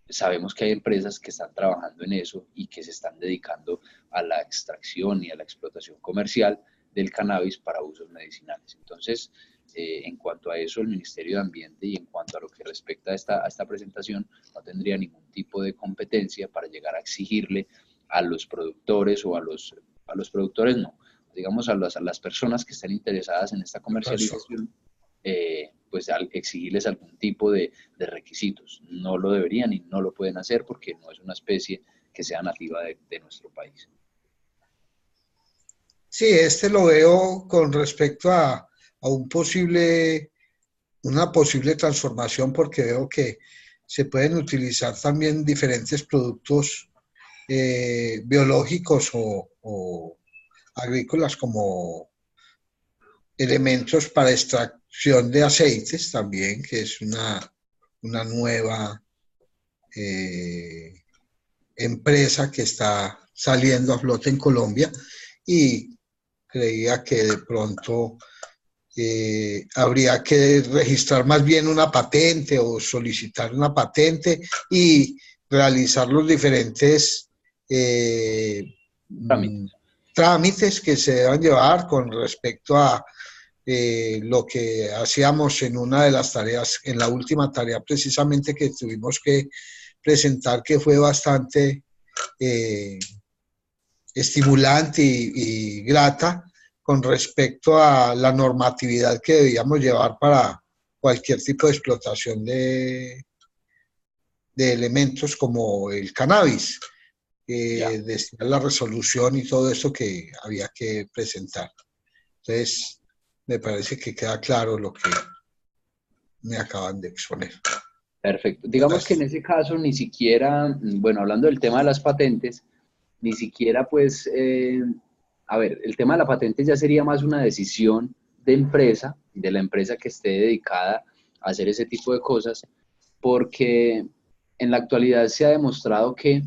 sabemos que hay empresas que están trabajando en eso y que se están dedicando a la extracción y a la explotación comercial del cannabis para usos medicinales. Entonces, en cuanto a eso, el Ministerio de Ambiente y en cuanto a lo que respecta a esta presentación, no tendría ningún tipo de competencia para llegar a exigirle a los productores o a los productores no, digamos a las personas que están interesadas en esta comercialización, pues al exigirles algún tipo de requisitos. No lo deberían y no lo pueden hacer porque no es una especie que sea nativa de nuestro país. Sí, este lo veo con respecto a una posible transformación porque veo que se pueden utilizar también diferentes productos biológicos o agrícolas como elementos para extracción de aceites también, que es una nueva eh, empresa que está saliendo a flote en Colombia y creía que de pronto habría que registrar más bien una patente o solicitar una patente y realizar los diferentes Trámites. trámites que se deban llevar con respecto a lo que hacíamos en una de las tareas, en la última tarea precisamente que tuvimos que presentar, que fue bastante eh, estimulante y grata con respecto a la normatividad que debíamos llevar para cualquier tipo de explotación de elementos como el cannabis, Ya. destinar la resolución y todo eso que había que presentar. Entonces, me parece que queda claro lo que me acaban de exponer. Perfecto. Digamos que en Gracias. ese caso ni siquiera, bueno, hablando del tema de las patentes, ni siquiera pues a ver, el tema de la patente ya sería más una decisión de empresa, de la empresa que esté dedicada a hacer ese tipo de cosas, porque en la actualidad se ha demostrado que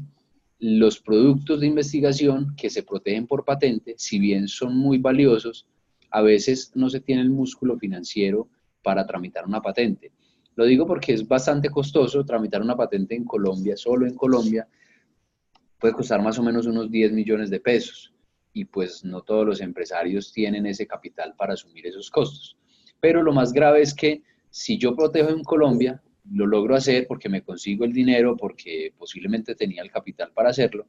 los productos de investigación que se protegen por patente, si bien son muy valiosos, a veces no se tiene el músculo financiero para tramitar una patente. Lo digo porque es bastante costoso tramitar una patente en Colombia, solo en Colombia, puede costar más o menos unos 10 millones de pesos y pues no todos los empresarios tienen ese capital para asumir esos costos. Pero lo más grave es que si yo protejo en Colombia, lo logro hacer porque me consigo el dinero, porque posiblemente tenía el capital para hacerlo,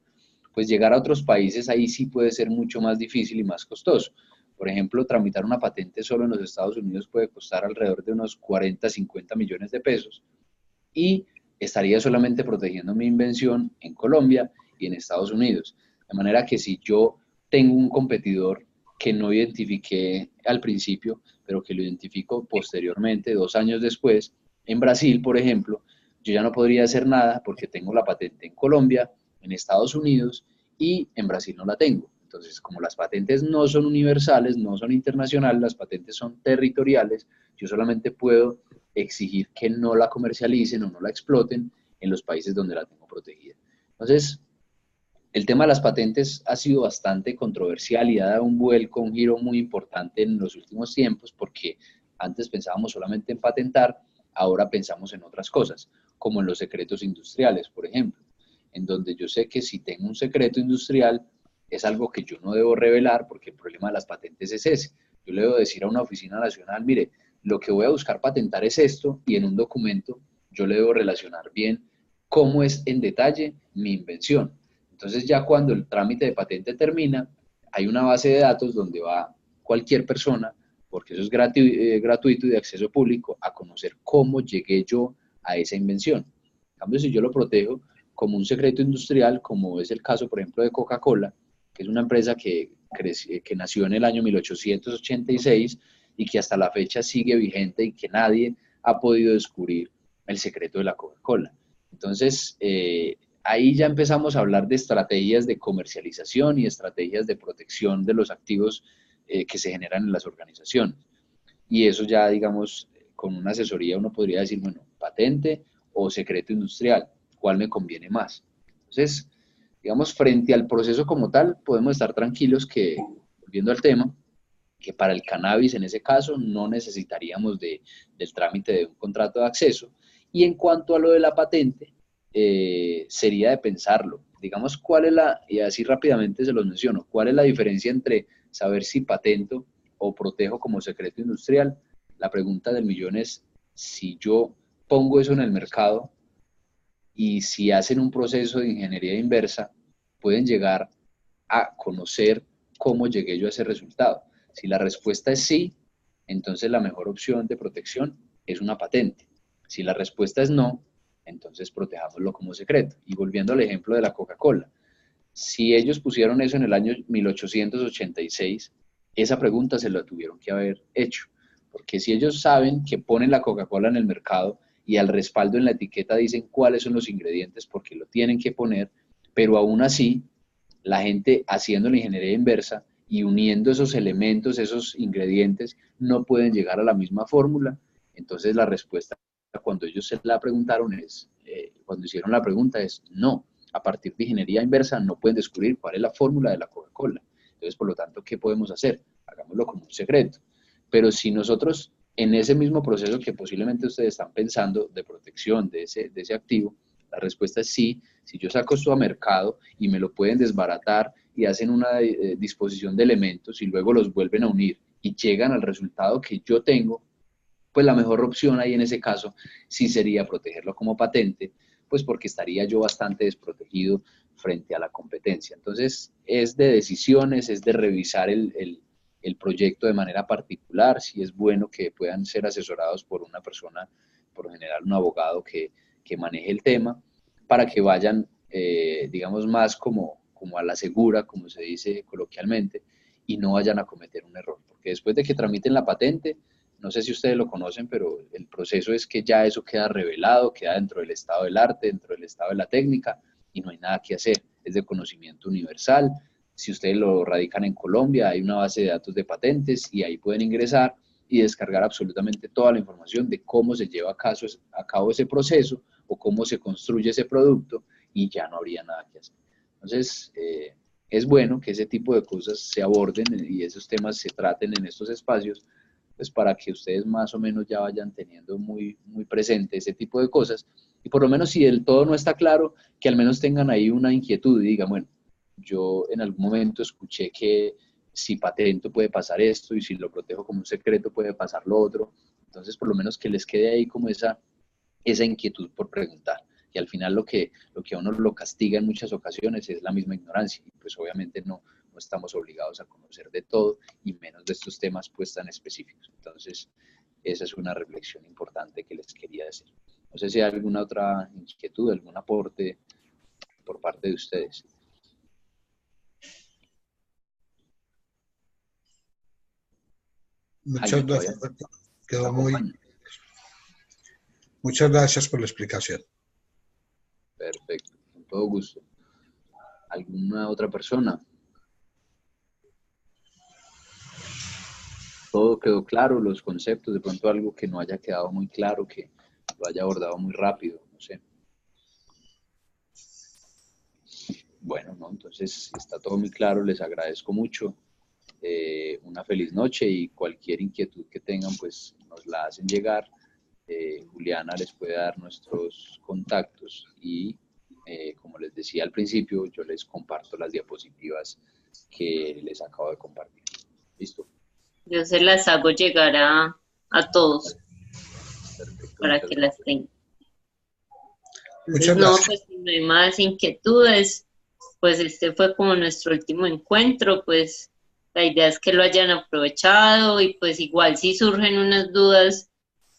pues llegar a otros países ahí sí puede ser mucho más difícil y más costoso. Por ejemplo, tramitar una patente solo en los Estados Unidos puede costar alrededor de unos 40, 50 millones de pesos y estaría solamente protegiendo mi invención en Colombia y en Estados Unidos. De manera que si yo tengo un competidor que no identifiqué al principio, pero que lo identifico posteriormente, 2 años después, en Brasil, por ejemplo, yo ya no podría hacer nada porque tengo la patente en Colombia, en Estados Unidos y en Brasil no la tengo. Entonces, como las patentes no son universales, no son internacionales, las patentes son territoriales, yo solamente puedo exigir que no la comercialicen o no la exploten en los países donde la tengo protegida. Entonces, el tema de las patentes ha sido bastante controversial y ha dado un vuelco, un giro muy importante en los últimos tiempos, porque antes pensábamos solamente en patentar, ahora pensamos en otras cosas, como en los secretos industriales, por ejemplo, en donde yo sé que si tengo un secreto industrial es algo que yo no debo revelar, porque el problema de las patentes es ese. Yo le debo decir a una oficina nacional, mire, lo que voy a buscar patentar es esto, y en un documento yo le debo relacionar bien cómo es en detalle mi invención. Entonces ya cuando el trámite de patente termina, hay una base de datos donde va cualquier persona, porque eso es gratuito y de acceso público, a conocer cómo llegué yo a esa invención. En cambio, si yo lo protejo como un secreto industrial, como es el caso, por ejemplo, de Coca-Cola, que es una empresa que nació en el año 1886 y que hasta la fecha sigue vigente y que nadie ha podido descubrir el secreto de la Coca-Cola. Entonces, ahí ya empezamos a hablar de estrategias de comercialización y estrategias de protección de los activos que se generan en las organizaciones. Y eso ya, digamos, con una asesoría uno podría decir, bueno, patente o secreto industrial, ¿cuál me conviene más? Entonces, digamos, frente al proceso como tal, podemos estar tranquilos que, volviendo al tema, que para el cannabis en ese caso no necesitaríamos del trámite de un contrato de acceso. Y en cuanto a lo de la patente, sería de pensarlo. Digamos, cuál es y así rápidamente se los menciono, cuál es la diferencia entre saber si patento o protejo como secreto industrial. La pregunta del millón es, si yo pongo eso en el mercado y si hacen un proceso de ingeniería inversa, pueden llegar a conocer cómo llegué yo a ese resultado. Si la respuesta es sí, entonces la mejor opción de protección es una patente. Si la respuesta es no, entonces protejámoslo como secreto. Y volviendo al ejemplo de la Coca-Cola, si ellos pusieron eso en el año 1886, esa pregunta se la tuvieron que haber hecho. Porque si ellos saben que ponen la Coca-Cola en el mercado y al respaldo en la etiqueta dicen cuáles son los ingredientes porque lo tienen que poner, pero aún así la gente haciendo la ingeniería inversa y uniendo esos elementos, esos ingredientes, no pueden llegar a la misma fórmula. Entonces la respuesta cuando ellos se la preguntaron cuando hicieron la pregunta es no. A partir de ingeniería inversa no pueden descubrir cuál es la fórmula de la Coca-Cola. Entonces, por lo tanto, ¿qué podemos hacer? Hagámoslo como un secreto. Pero si nosotros en ese mismo proceso que posiblemente ustedes están pensando de protección de ese activo, la respuesta es sí. Si yo saco esto a mercado y me lo pueden desbaratar y hacen una disposición de elementos y luego los vuelven a unir y llegan al resultado que yo tengo, pues la mejor opción ahí en ese caso sí sería protegerlo como patente, pues porque estaría yo bastante desprotegido frente a la competencia. Entonces, es de decisiones, es de revisar el proyecto de manera particular, si es bueno que puedan ser asesorados por una persona, por lo general un abogado que maneje el tema, para que vayan, digamos, más como a la segura, como se dice coloquialmente, y no vayan a cometer un error. Porque después de que tramiten la patente, no sé si ustedes lo conocen, pero el proceso es que ya eso queda revelado, queda dentro del estado del arte, dentro del estado de la técnica, y no hay nada que hacer. Es de conocimiento universal, Si ustedes lo radican en Colombia, hay una base de datos de patentes y ahí pueden ingresar y descargar absolutamente toda la información de cómo se lleva a cabo ese proceso o cómo se construye ese producto y ya no habría nada que hacer. Entonces, es bueno que ese tipo de cosas se aborden y esos temas se traten en estos espacios, pues para que ustedes más o menos ya vayan teniendo muy, muy presente ese tipo de cosas y por lo menos si del todo no está claro, que al menos tengan ahí una inquietud y digan, bueno, yo en algún momento escuché que si patento puede pasar esto y si lo protejo como un secreto puede pasar lo otro. Entonces, por lo menos que les quede ahí como esa inquietud por preguntar. Y al final lo que a uno lo castiga en muchas ocasiones es la misma ignorancia. Y pues obviamente no estamos obligados a conocer de todo y menos de estos temas pues tan específicos. Entonces, esa es una reflexión importante que les quería decir. No sé si hay alguna otra inquietud, algún aporte por parte de ustedes. Muchas ¿Alguien todavía gracias, doctor. nos Quedó muy. acompaña? Muchas gracias por la explicación. Perfecto, con todo gusto. ¿Alguna otra persona? ¿Todo quedó claro, los conceptos? De pronto algo que no haya quedado muy claro, que lo haya abordado muy rápido, no sé. Bueno, ¿no? Entonces está todo muy claro, les agradezco mucho. Una feliz noche y cualquier inquietud que tengan, pues nos la hacen llegar. Juliana les puede dar nuestros contactos y, como les decía al principio, yo les comparto las diapositivas que les acabo de compartir. ¿Listo? Yo se las hago llegar a todos Perfecto, para muchas que las gracias. tengan. Entonces, Muchas no, gracias. pues si no hay más inquietudes, pues este fue como nuestro último encuentro, pues la idea es que lo hayan aprovechado y pues igual si surgen unas dudas,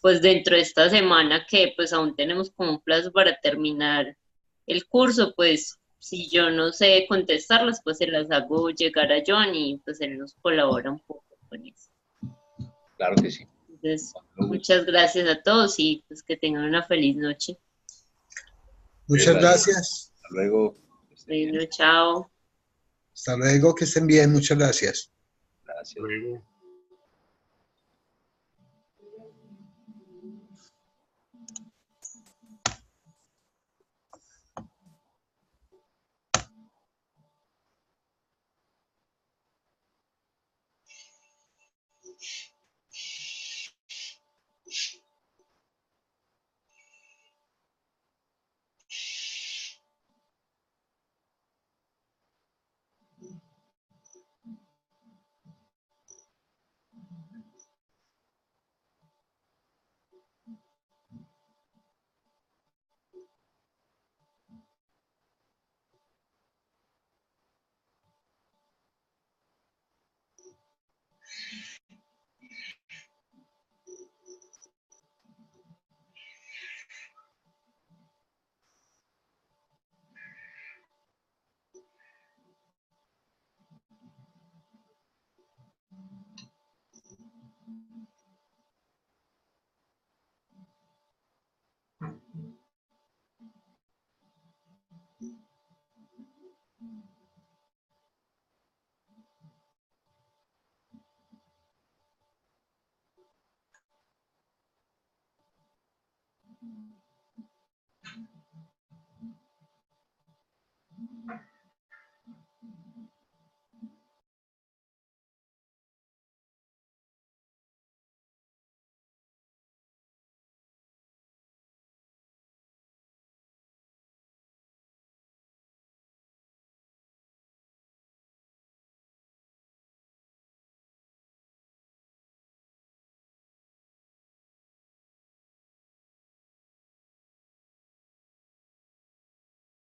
pues dentro de esta semana que pues aún tenemos como un plazo para terminar el curso, pues si yo no sé contestarlas, pues se las hago llegar a John y pues él nos colabora un poco con eso. Claro que sí. Entonces, Con todo gusto. muchas gracias a todos y pues que tengan una feliz noche. Muchas Muchas gracias. gracias. Hasta luego. Que estén bien. Bueno, chao. Hasta luego, que estén bien. Muchas gracias. Gracias.